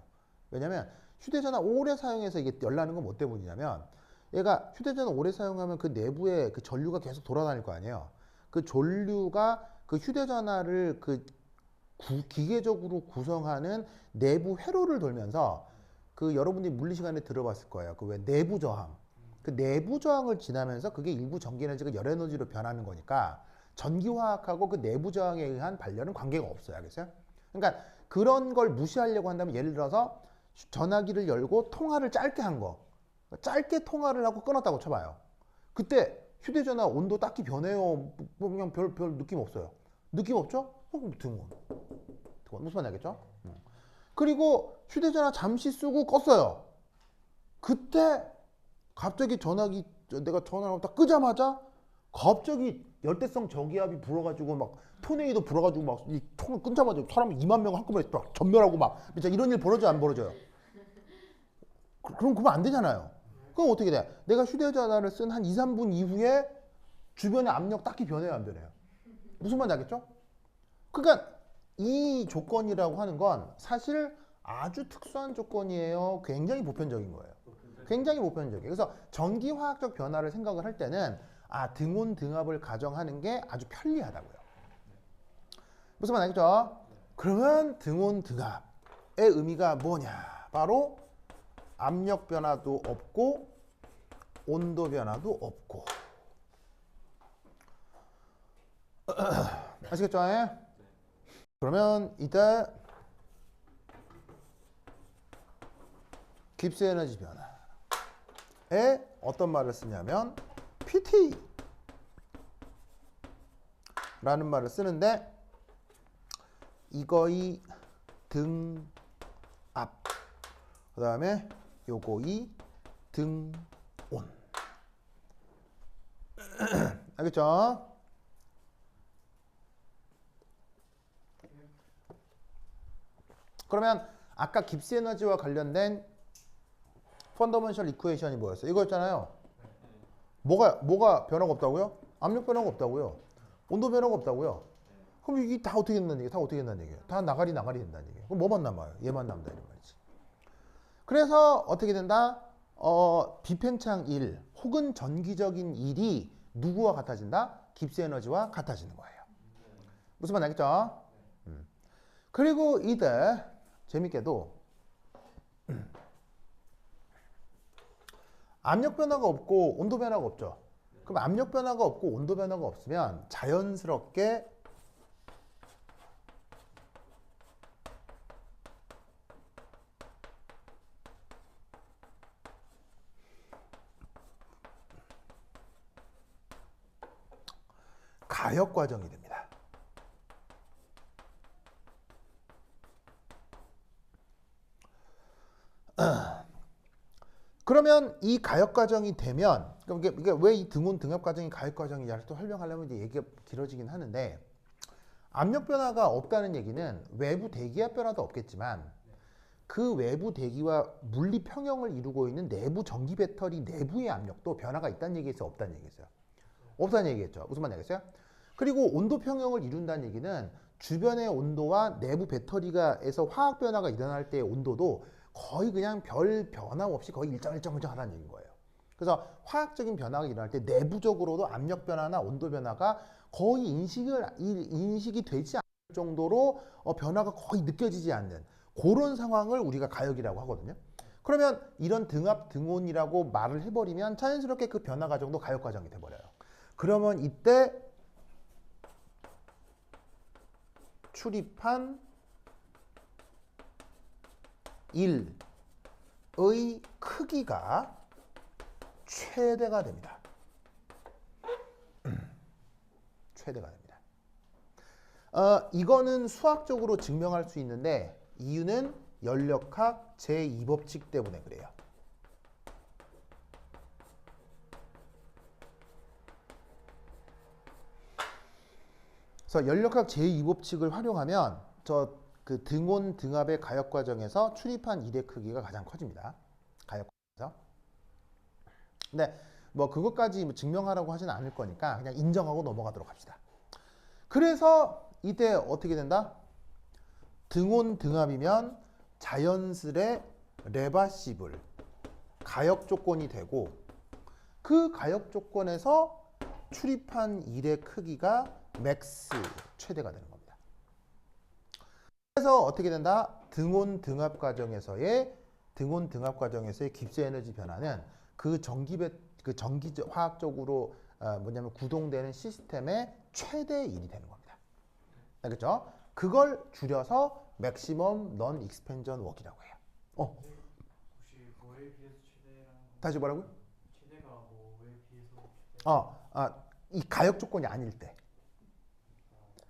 왜냐면 휴대전화 오래 사용해서 이게 열나는 건 뭐 때문이냐면, 얘가 휴대전화 오래 사용하면 그 내부에 그 전류가 계속 돌아다닐 거 아니에요. 그 전류가 그 휴대전화를 그 기계적으로 구성하는 내부 회로를 돌면서, 그 여러분들이 물리 시간에 들어봤을 거예요. 그 왜 내부 저항. 그 내부 저항을 지나면서 그게 일부 전기 에너지가 열 에너지로 변하는 거니까 전기화학하고 그 내부 저항에 의한 발열은 관계가 없어요. 알겠어요? 그러니까 그런 걸 무시하려고 한다면, 예를 들어서 전화기를 열고 통화를 짧게 한 거, 짧게 통화를 하고 끊었다고 쳐봐요. 그때 휴대전화 온도 딱히 변해요? 뭐 그냥 별 느낌 없어요. 느낌 없죠? 등온. 무슨 말인지 알겠죠? 그리고 휴대전화 잠시 쓰고 껐어요. 그때 갑자기 전화기, 내가 전화를 딱 끄자마자 갑자기 열대성 저기압이 불어가지고 막 토네이도 불어가지고 막 이 통을 끊자마자 사람 2만 명 한꺼번에 막 전멸하고 막 진짜 이런 일 벌어져요, 안 벌어져요? 그럼 그러면 안 되잖아요. 그럼 어떻게 돼? 내가 휴대전화를 쓴 한 2, 3분 이후에 주변의 압력 딱히 변해요, 안 변해요? 무슨 말인지 알겠죠? 그러니까 이 조건이라고 하는 건 사실 아주 특수한 조건이에요. 굉장히 보편적인 거예요. 굉장히 보편적이에요. 그래서 전기화학적 변화를 생각을 할 때는 등온, 등압을 가정하는 게 아주 편리하다고요. 무슨 말 알겠죠? 그러면 등온, 등압의 의미가 뭐냐? 바로 압력 변화도 없고 온도 변화도 없고. 아시겠죠? 그러면 이때 깁스 에너지 변화에 어떤 말을 쓰냐면 PT 라는 말을 쓰는데, 이거이 등압, 그 다음에 요거이 등온. 알겠죠? 그러면 아까 깁스 에너지와 관련된 펀더멘셜 이쿠에이션이 뭐였어요? 이거였잖아요. 뭐가 변화가 없다고요? 압력 변화가 없다고요. 온도 변화가 없다고요. 그럼 이게 다 어떻게 된다는 얘기예요? 다 어떻게 된다는 얘기예요? 다 나가리 된다는 얘기예요. 그럼 뭐만 남아요? 얘만 남다 이런 말이지. 그래서 어떻게 된다? 비팽창 일 혹은 전기적인 일이 누구와 같아진다? 깁스 에너지와 같아지는 거예요. 무슨 말 알겠죠? 그리고 이때 재밌게도 압력 변화가 없고 온도 변화가 없죠. 그럼 압력 변화가 없고 온도 변화가 없으면 자연스럽게 가역 과정이 됩니다. 그러면 이 가역 과정이 되면 이게 왜 이 등온 등압 과정이 가역 과정이냐를 또 설명하려면 이제 얘기가 길어지긴 하는데 압력 변화가 없다는 얘기는 외부 대기압 변화도 없겠지만 그 외부 대기와 물리 평형을 이루고 있는 내부 전기 배터리 내부의 압력도 변화가 있다는 얘기에서 없다는 얘기겠어요. 없다는 얘기겠죠. 무슨 말 알겠어요? 그리고 온도 평형을 이룬다는 얘기는 주변의 온도와 내부 배터리가에서 화학 변화가 일어날 때의 온도도 거의 그냥 별 변화 없이 거의 일정하다는 얘기인 거예요. 그래서 화학적인 변화가 일어날 때 내부적으로도 압력 변화나 온도 변화가 거의 인식이 되지 않을 정도로 변화가 거의 느껴지지 않는 그런 상황을 우리가 가역이라고 하거든요. 그러면 이런 등압, 등온이라고 말을 해버리면 자연스럽게 그 변화 과정도 가역 과정이 돼버려요. 그러면 이때 출입한 1의 크기가 최대가 됩니다. 최대가 됩니다. 이거는 수학적으로 증명할 수 있는데 이유는 연력학 제2법칙 때문에 그래요. 그래서 연력학 제2법칙을 활용하면 그 등온 등압의 가역 과정에서 출입한 일의 크기가 가장 커집니다. 가역 과정에서. 근데 뭐 그것까지 증명하라고 하진 않을 거니까 그냥 인정하고 넘어가도록 합시다. 그래서 이때 어떻게 된다? 등온 등압이면 자연스레 레바시블 가역 조건이 되고 그 가역 조건에서 출입한 일의 크기가 맥스 최대가 되는 겁니다. 그래서 어떻게 된다? 등온 등압 과정에서의 깁스 에너지 변화는 그 전기 화학적으로 뭐냐면 구동되는 시스템의 최대 일이 되는 겁니다. 알겠죠? 그걸 줄여서 맥시멈 넌 익스펜전 웍이라고 해요. 혹시 뭐에 비해서 최대라는 다시 뭐라고요? 최대가 뭐에 비해서 이 가역 조건이 아닐 때.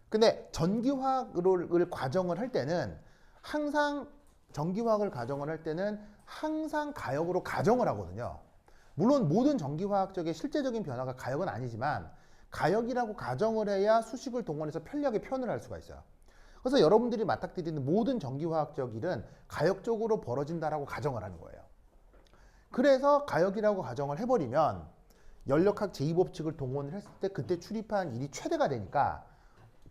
근데 전기화학을 과정을 할 때는 항상 전기화학을 가정을 할 때는 항상 가역으로 가정을 하거든요. 물론 모든 전기화학적의 실제적인 변화가 가역은 아니지만 가역이라고 가정을 해야 수식을 동원해서 편리하게 표현을 할 수가 있어요. 그래서 여러분들이 맞닥뜨리는 모든 전기화학적 일은 가역적으로 벌어진다라고 가정을 하는 거예요. 그래서 가역이라고 가정을 해버리면 연력학 제2법칙을 동원을 했을 때 그때 출입한 일이 최대가 되니까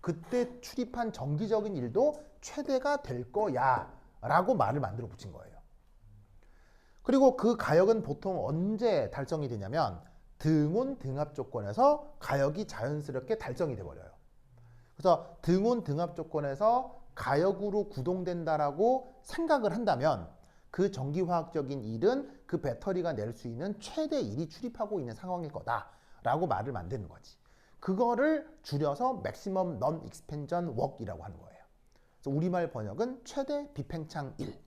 그때 출입한 정기적인 일도 최대가 될 거야 라고 말을 만들어 붙인 거예요. 그리고 그 가역은 보통 언제 달성이 되냐면 등온 등압 조건에서 가역이 자연스럽게 달성이 돼버려요. 그래서 등온 등압 조건에서 가역으로 구동된다라고 생각을 한다면 그 전기화학적인 일은 그 배터리가 낼 수 있는 최대 일이 출입하고 있는 상황일 거다라고 말을 만드는 거지. 그거를 줄여서 맥시멈 넌 익스펜전 웍이라고 하는 거예요. 그래서 우리말 번역은 최대 비팽창 1.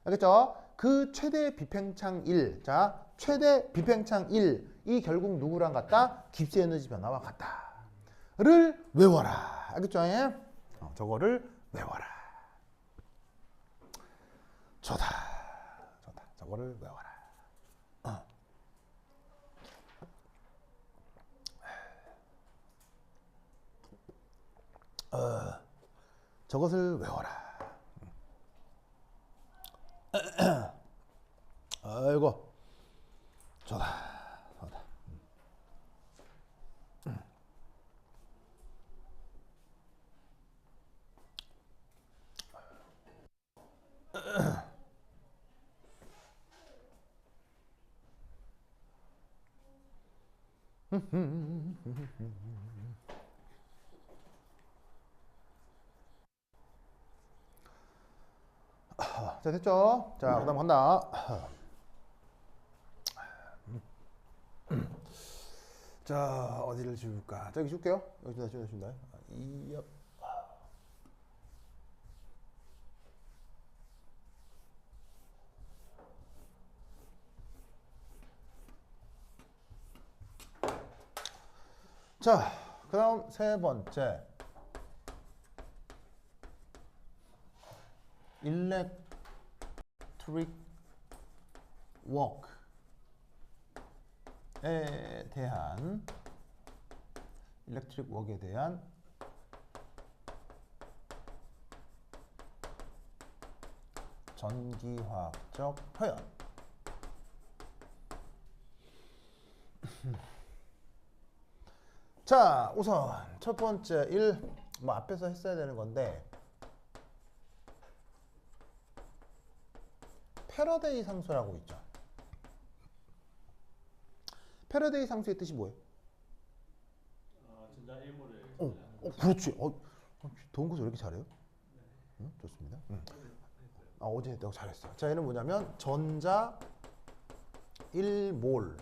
알겠죠? 그 최대 비팽창 1. 자, 최대 비팽창 1이 결국 누구랑 같다? 깁스 에너지 변화와 같다를 외워라. 알겠죠? 저거를 외워라. 좋다. 저거를 외워라. 저것을 외워라. 아이고, 좋다. 자, 됐죠? 자, 그 다음 간다. 자, 어디를 지울까? 저기 줄게요. 여기다 지워줍니다. 자, 그 다음 세 번째. electric work 대한 일렉트릭 웍에 대한 전기화학적 표현. 자, 우선 첫 번째 뭐 앞에서 했어야 되는 건데 패러데이 상수라고 있죠. 패러데이 상수의 뜻이 뭐예요? 전자 일모를. 그렇지. 도훈 교수 왜 이렇게 잘해요? 응? 좋습니다. 어제 했다고 잘했어. 자, 얘는 뭐냐면 전자 1몰의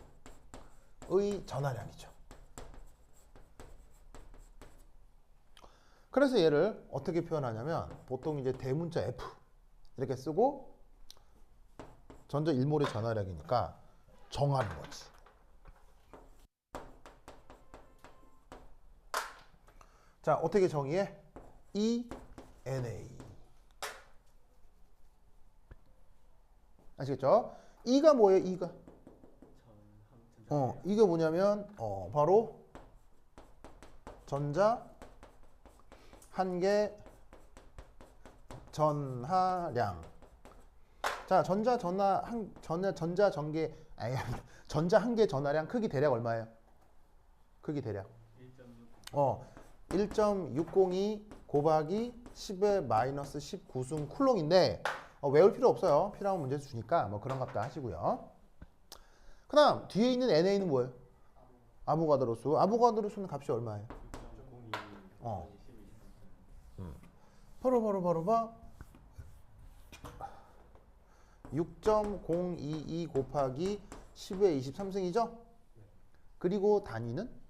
전하량이죠. 그래서 얘를 어떻게 표현하냐면 보통 이제 대문자 F 이렇게 쓰고 전자 1몰의 전하량이니까 정하는 거지. 자, 어떻게 정의해? ENA. 아시겠죠? E가 뭐예요? E가? 이게 뭐냐면 바로 전자 한 개 전하량. 자, 전자 한 개 전하량 크기 대략 얼마예요? 크기 대략 1.602 곱하기 10의 마이너스 19승 쿨롱인데 외울 필요 없어요. 필요한 문제에서 주니까 뭐 그런 값도 하시고요. 그 다음 뒤에 있는 NA는 뭐예요? 아보가드로 수. 아보가드로 수는 값이 얼마예요? 바로 6.022 곱하기 10의 23승이죠? 그리고 단위는?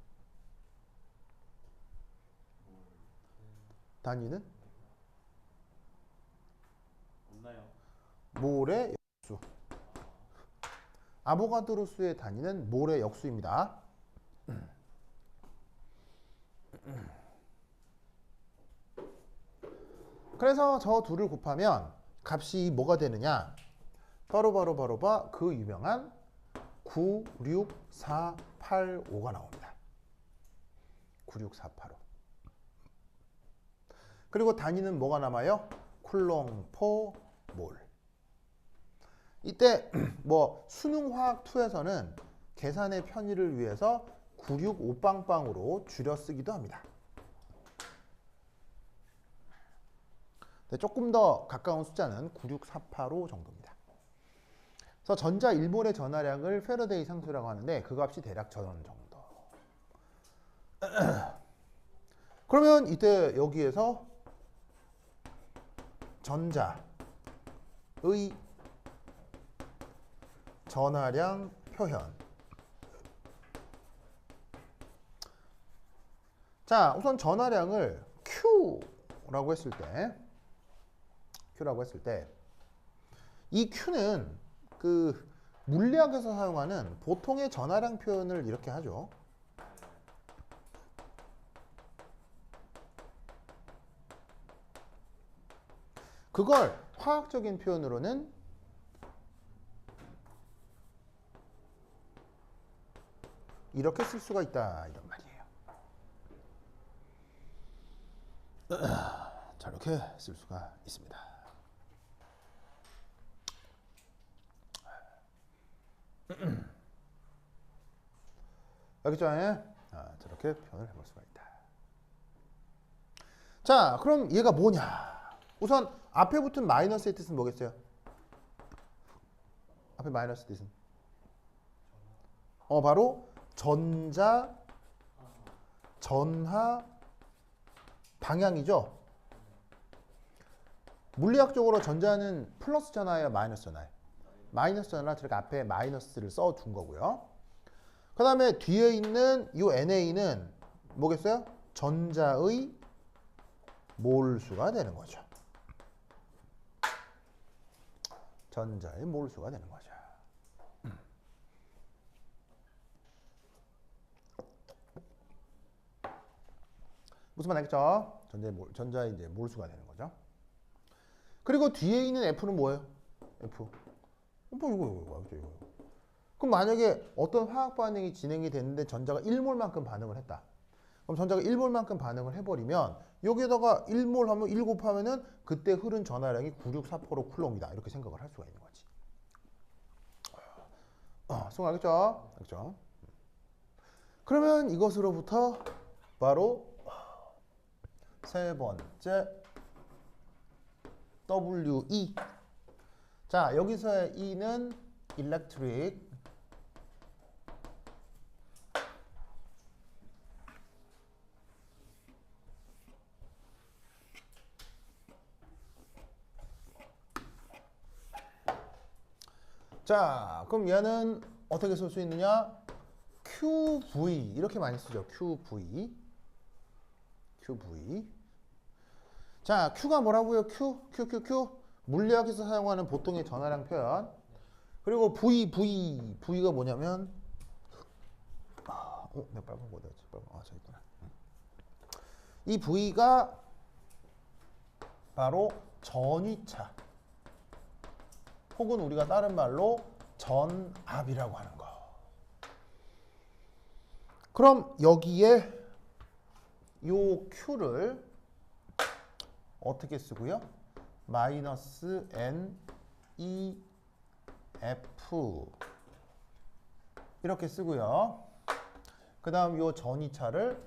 없나요? 몰의 역수. 아보가드로 수의 단위는 몰의 역수입니다. 그래서 저 둘을 곱하면 값이 뭐가 되느냐? 바로 그 유명한 96485가 나옵니다. 96485. 그리고 단위는 뭐가 남아요? 쿨롱 포 몰. 이때 뭐 수능 화학 2에서는 계산의 편의를 위해서 965빵빵으로 줄여 쓰기도 합니다. 조금 더 가까운 숫자는 96485 정도입니다. 그래서 전자 1몰의 전하량을 패러데이 상수라고 하는데 그 값이 대략 저런 정도. 그러면 이때 여기에서 전자의 전하량 표현. 자, 우선 전하량을 Q라고 했을 때 이 Q는 그 물리학에서 사용하는 보통의 전하량 표현을 이렇게 하죠. 그걸 화학적인 표현으로는 이렇게 쓸 수가 있다 이런 말이에요. 자, 이렇게 쓸 수가 있습니다. 알겠죠? 저렇게 표현을 해볼 수가 있다. 자, 그럼 얘가 뭐냐? 우선 앞에 붙은 마이너스의 뜻은 뭐겠어요? 앞에 마이너스 뜻은 바로 전자 전하 방향이죠. 물리학적으로 전자는 플러스 전하예요, 마이너스 전하예요? 마이너스 전하. 저렇게 앞에 마이너스를 써준 거고요. 그 다음에 뒤에 있는 이 NA는 뭐겠어요? 전자의 몰수가 되는 거죠. 전자의 몰수가 되는 거죠. 무슨 말 알겠죠? 전자의 이제 몰수가 되는 거죠. 그리고 뒤에 있는 F는 뭐예요? F. 이거. 그럼 만약에 어떤 화학 반응이 진행이 됐는데 전자가 1몰만큼 반응을 했다. 그럼 전자가 1몰만큼 반응을 해버리면 여기에다가 1몰 하면 1 곱하면은 그때 흐른 전하량이 9648호 쿨롬이다. 이렇게 생각을 할 수가 있는 거지. 수능 알겠죠? 알겠죠? 그러면 이것으로부터 바로 세 번째 WE. 자, 여기서의 E는 electric. 자, 그럼 얘는 어떻게 쓸 수 있느냐? QV 이렇게 많이 쓰죠. QV. 자, Q가 뭐라고요? Q. 물리학에서 사용하는 보통의 전하량 표현. 그리고 V가 뭐냐면 내가 빨간 거 어디였지? 저기 있구나. 이 V가 바로 전위차. 혹은 우리가 다른 말로 전압이라고 하는 거. 그럼 여기에 요 Q를 어떻게 쓰고요? 마이너스 NEF 이렇게 쓰고요. 그 다음 요 전위차를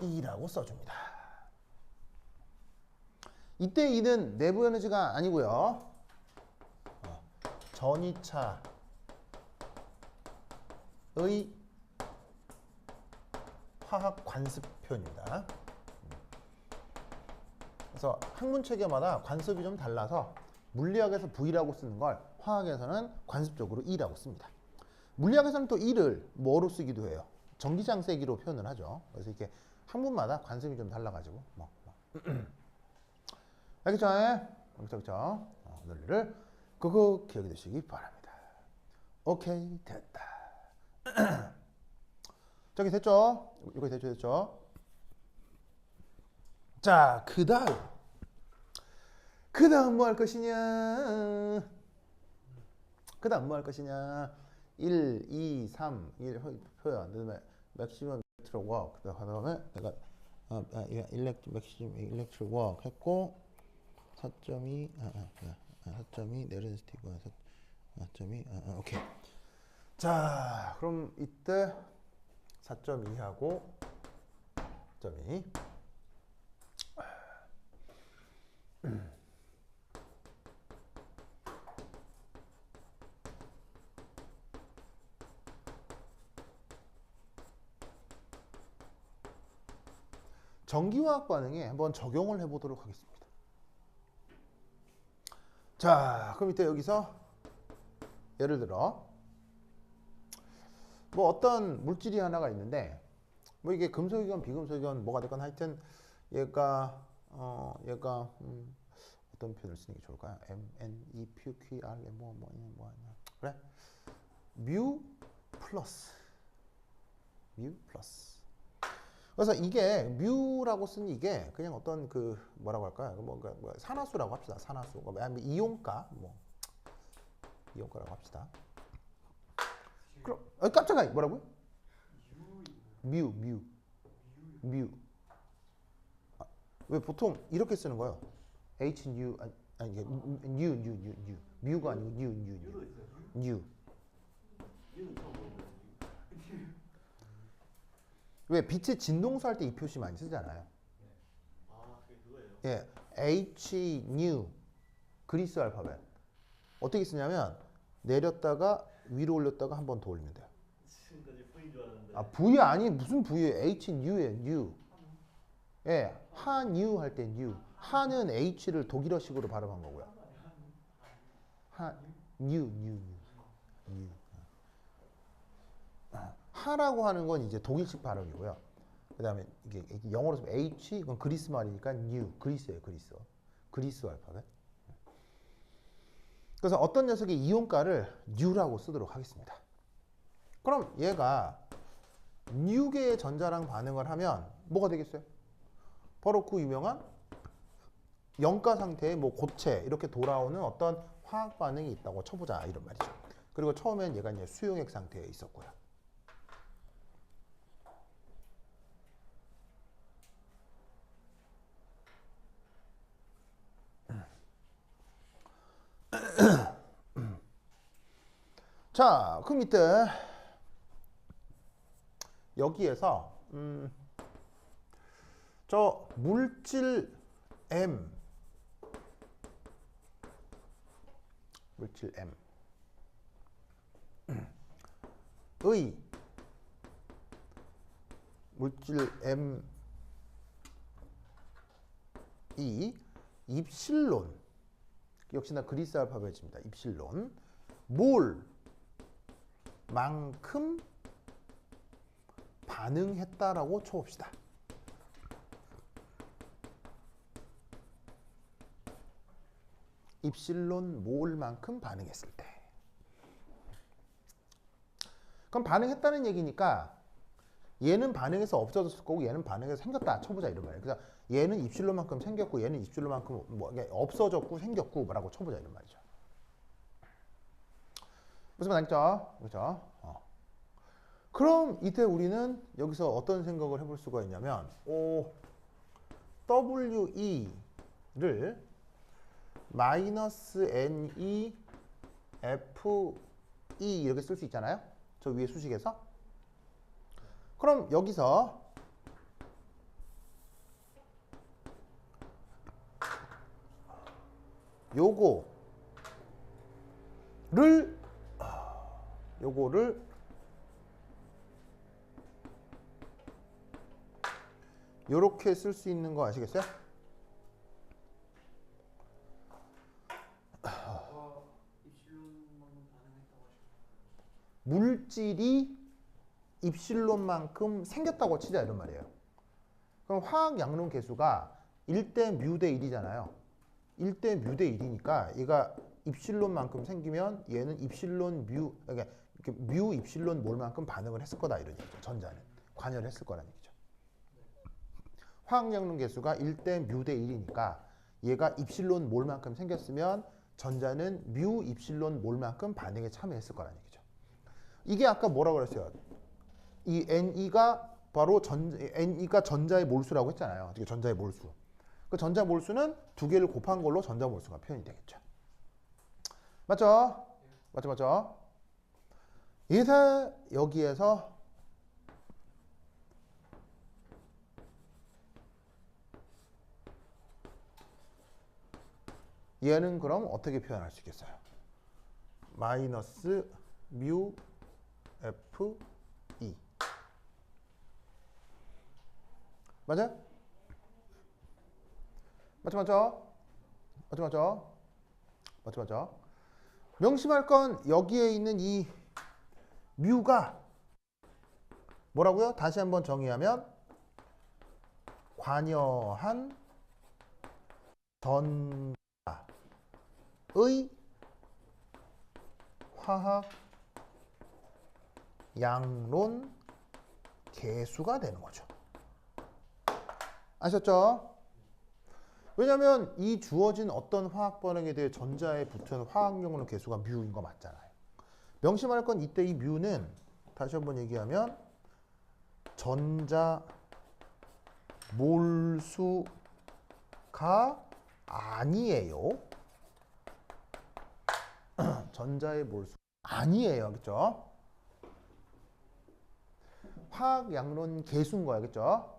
E라고 써줍니다. 이때 E는 내부 에너지가 아니고요. 전위차의 화학 관습표입니다. 그래서 학문 체계마다 관습이 좀 달라서 물리학에서 V라고 쓰는 걸 화학에서는 관습적으로 E라고 씁니다. 물리학에서는 또 E를 뭐로 쓰기도 해요? 전기장세기로 표현을 하죠. 그래서 이렇게 학문마다 관습이 좀 달라가지고 알겠죠? 그렇죠? 논리를 그거 기억해 두시기 바랍니다. 오케이, 됐다. 저기 됐죠? 이거 됐죠? 자, 그 다음 뭐 할 것이냐? 1, 2, 3, 1 표현. 그다음에 maximum electric work. 그다음에 내가 electric work 했고 4.2 내려스티브 4.2 오케이. 자, 그럼 이때 4.2하고 4.2 전기화학 반응에 한번 적용을 해보도록 하겠습니다. 자, 그럼 이때 여기서 예를 들어 뭐 어떤 물질이 하나가 있는데 뭐 이게 금속이건 비금속이건 뭐가 됐건 하여튼 얘가 어떤 표현을 쓰는 게 좋을까요? M, N, E, P, Q, R, 뭐 그래? 뮤 플러스. 그래서 이게 뮤라고 쓴 이게 그냥 어떤 그 뭐라고 할까요? 뭔가 산화수라고 합시다. 산화수. 아니면 이온가라고 합시다. 그럼 깜짝이야. 뭐라고요? 뮤. 왜 보통 이렇게 쓰는 거예요? H 뉴 아니 뉴 뮤가 아니고 뉴. 왜 빛의 진동수 할 때 이 표시 많이 쓰잖아요. 그게 그거예요. 예, H 뉴 그리스 알파벳 어떻게 쓰냐면 내렸다가 위로 올렸다가 한 번 더 올리면 돼요. 지금까지 V인 줄 알았는데. V 아니 무슨 V예요? H 뉴예요. 뉴. 예, 한유 할 때 뉴. 한은 H를 독일어식으로 발음한 거고요. 뉴. 하라고 하는 건 이제 독일식 발음이고요. 그다음에 이게 영어로 쓰면 H 이건 그리스 말이니까 뉴. 그리스예요, 그리스 알파벳. 그래서 어떤 녀석의 이온가를 뉴라고 쓰도록 하겠습니다. 그럼 얘가 뉴계의 전자랑 반응을 하면 뭐가 되겠어요? 바로 그 유명한 영가 상태의 뭐 고체 이렇게 돌아오는 어떤 화학 반응이 있다고 쳐보자 이런 말이죠. 그리고 처음엔 얘가 이제 수용액 상태에 있었고요. 자, 그 밑에 여기에서 저 물질 M의 물질 M이 입실론, 역시나 그리스 알파벳입니다. 입실론 몰만큼 반응했다라고 쳐봅시다. 입실론 몰만큼 반응했을 때. 그럼 반응했다는 얘기니까 얘는 반응해서 없어졌을 거고 얘는 반응해서 생겼다 쳐보자 이런 말이에요. 그래서 얘는 입실론만큼 생겼고 얘는 입실론만큼 뭐 없어졌고 생겼고 뭐라고 쳐보자 이런 말이죠. 무슨 말 알겠죠? 그렇죠? 그럼 이때 우리는 여기서 어떤 생각을 해볼 수가 있냐면 WE를 마이너스 NE FE 이렇게 쓸 수 있잖아요. 저 위에 수식에서. 그럼 여기서 요거를 요렇게 쓸 수 있는 거 아시겠어요? 입실론만큼 반응했다고 하시는 물질이 입실론만큼 생겼다고 치자 이런 말이에요. 그럼 화학 양론 계수가 1대 뮤 대 1이잖아요. 1대 뮤 대 1이니까 얘가 입실론만큼 생기면 얘는 입실론 뮤, 그러니까 뮤 입실론 몰만큼 반응을 했을 거다 이런 얘기죠. 전자는 관여를 했을 거라는 얘기죠. 화학 양론 계수가 1대 뮤 대 1이니까 얘가 입실론 몰만큼 생겼으면 전자는 뮤 입실론 몰만큼 반응에 참여했을 거라는 얘기죠. 이게 아까 뭐라고 그랬어요? 이 NE가 바로 NE가 전자의 몰수라고 했잖아요. 이게 전자의 몰수. 그 전자 몰수는 두 개를 곱한 걸로 전자 몰수가 표현이 되겠죠. 맞죠? 맞죠? 이제 여기에서 얘는 그럼 어떻게 표현할 수 있겠어요? 마이너스 뮤 F E 맞아요? 맞죠? 명심할 건 여기에 있는 이 뮤가 뭐라고요? 다시 한번 정의하면 관여한 전자의 화학 양론 계수가 되는 거죠. 아셨죠? 왜냐하면 이 주어진 어떤 화학 반응에 대해 전자에 붙은 화학 양론 계수가 뮤인 거 맞잖아요. 명심할 건 이때 이 뮤는 다시 한번 얘기하면 전자 몰수가 아니에요. 전자의 몰수 아니에요. 그렇죠? 화학 양론 계수인 거야. 그렇죠?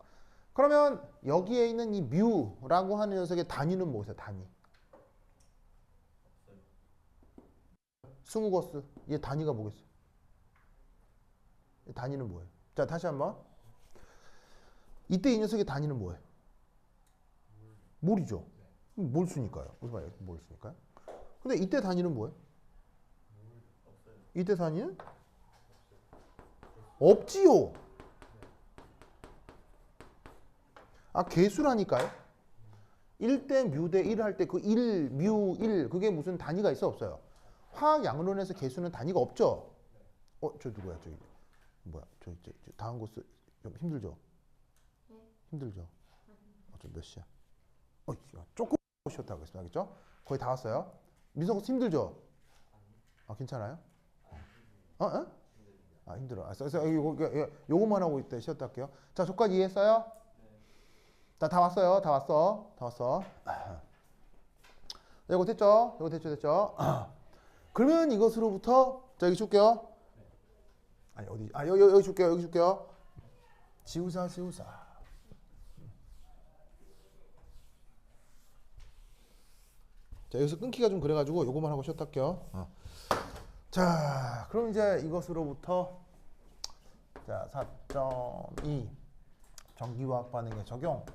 그러면 여기에 있는 이 뮤라고 하는 녀석의 단위는 뭐겠어요? 단위. 스무거스. 얘 단위가 뭐겠어요? 얘 단위는 뭐예요? 자, 다시 한번. 이때 이 녀석의 단위는 뭐예요? 몰이죠. 몰수니까요. 무슨 말이에요? 몰수니까요. 근데 이때 단위는 뭐예요? 이때 단위는? 없지요. 계수라니까요. 1대 뮤 대 1 할 때 그 1, 뮤, 1 그게 무슨 단위가 있어 없어요? 화학 양론에서 계수는 단위가 없죠. 저 누구야? 저기 뭐야? 저 다음 코스 좀 힘들죠? 네. 힘들죠? 저 몇 시야? 조금 쉬었다 하겠습니다. 알겠죠? 거의 다 왔어요. 민석 힘들죠? 아 괜찮아요? 어? 아 힘들어. 그래서 요거만 하고 있다 쉬었다 할게요. 자 저까지 이해했어요? 다 왔어요. 다 왔어. 이거 됐죠? 됐죠? 그러면 이것으로부터 자 여기 줄게요. 아니 어디? 아 여기 줄게요. 지우사. 자 여기서 끊기가 좀 그래가지고 요거만 하고 쉬었다 할게요. 자 그럼 이제 이것으로부터 자 4.2 전기화학 반응의 적용.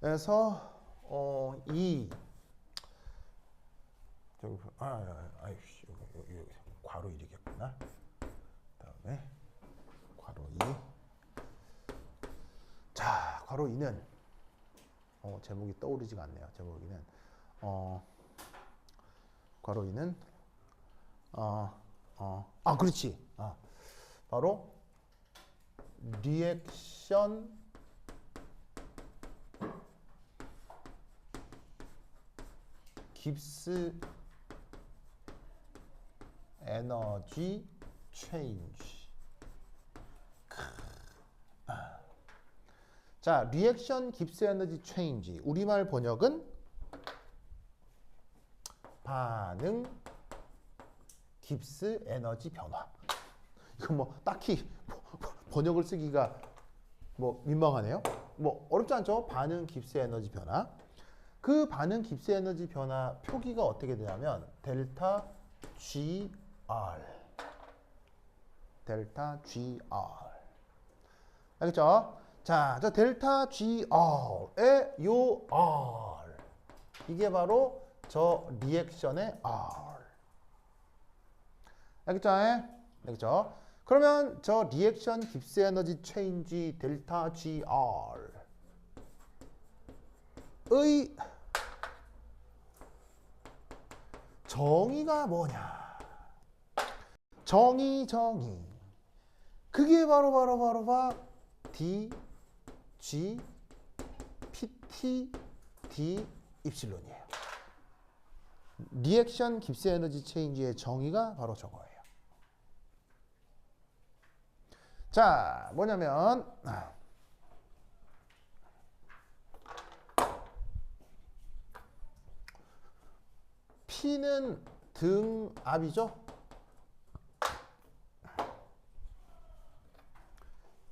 에서 2 저기 아이씨 여기 괄호 1이겠구나. 그다음에 괄호 2. 자 괄호 2는 제목이 떠오르지가 않네요. 제목이는 괄호 2는 그렇지. 바로 리액션 깁스 에너지 체인지. 자, 리액션 깁스 에너지 체인지. 우리말 번역은 반응 깁스 에너지 변화. 이거 뭐 딱히 번역을 쓰기가 뭐 민망하네요. 뭐 어렵지 않죠? 반응 깁스 에너지 변화. 그 반응 깁스 에너지 변화 표기가 어떻게 되냐면 델타 GR. 델타 GR. 알겠죠? 자, 저 델타 GR의 요 R. 이게 바로 저 리액션의 R. 알겠죠? 그러면 저 리액션 깁스 에너지 체인지 델타 GR의 정의가 뭐냐? 정의. 그게 바로 D, G, PT, D, 입실론이에요. 리액션 깁스 에너지 체인지의 정의가 바로 저거예요. 자, 뭐냐면 P는 등압이죠.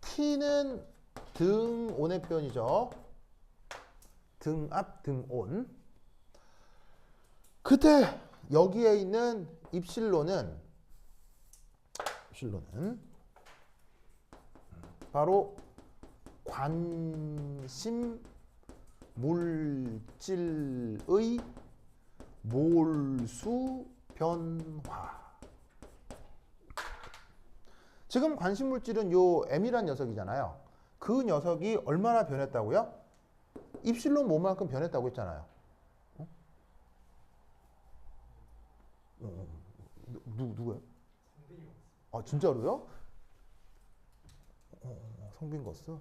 T는 등온의 표현이죠. 등압, 등온. 그때 여기에 있는 입실론은 바로 관심 물질의 몰수 변화. 지금 관심 물질은 요 M이란 녀석이잖아요. 그 녀석이 얼마나 변했다고요? 입실론 뭐만큼 변했다고 했잖아요. 누구예요? 아 진짜로요? 성빈거스?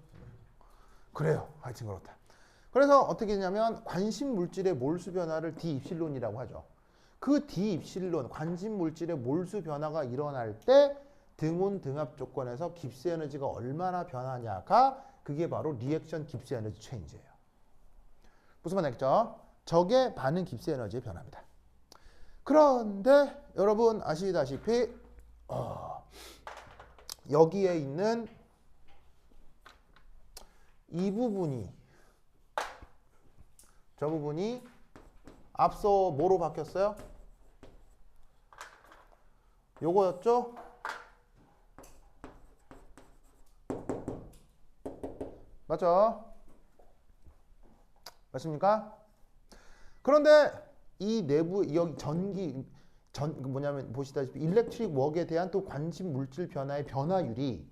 그래요. 하여튼 그렇다. 그래서 어떻게 되냐면 관심 물질의 몰수 변화를 D 입실론이라고 하죠. 그 D 입실론, 관심 물질의 몰수 변화가 일어날 때 등온 등압 조건에서 깁스 에너지가 얼마나 변하냐가 그게 바로 리액션 깁스 에너지 체인지예요. 무슨 말 알겠죠? 저게 반응 깁스 에너지의 변화입니다. 그런데 여러분 아시다시피 여기에 있는 이 부분이 저 부분이 앞서 뭐로 바뀌었어요? 요거였죠? 맞죠? 맞습니까? 그런데 이 내부 여기 뭐냐면 보시다시피 일렉트릭 웍에 대한 또 관심 물질 변화의 변화율이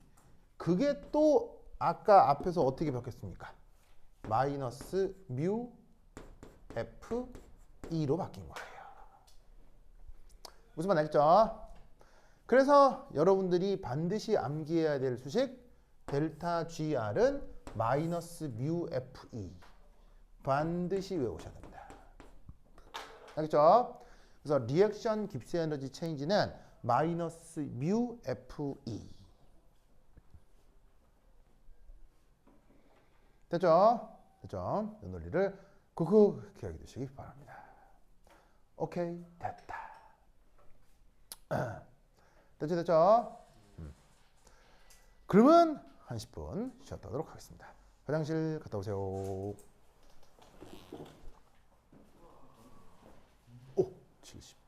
그게 또 아까 앞에서 어떻게 바뀌었습니까? 마이너스 뮤 F2로 바뀐 거예요. 무슨 말 알겠죠? 그래서 여러분들이 반드시 암기해야 될 수식 델타 GR은 마이너스 뮤 FE 반드시 외우셔야 됩니다. 알겠죠? 그래서 리액션 깁스 에너지 체인지는 마이너스 뮤 FE 됐죠? 됐죠? 이 논리를 쿡쿡 기억해 두시기 바랍니다. 오케이, 됐다. 됐죠, 됐죠? 그러면 한 10분 쉬었다 하도록 하겠습니다. 화장실 갔다 오세요. 오, 70.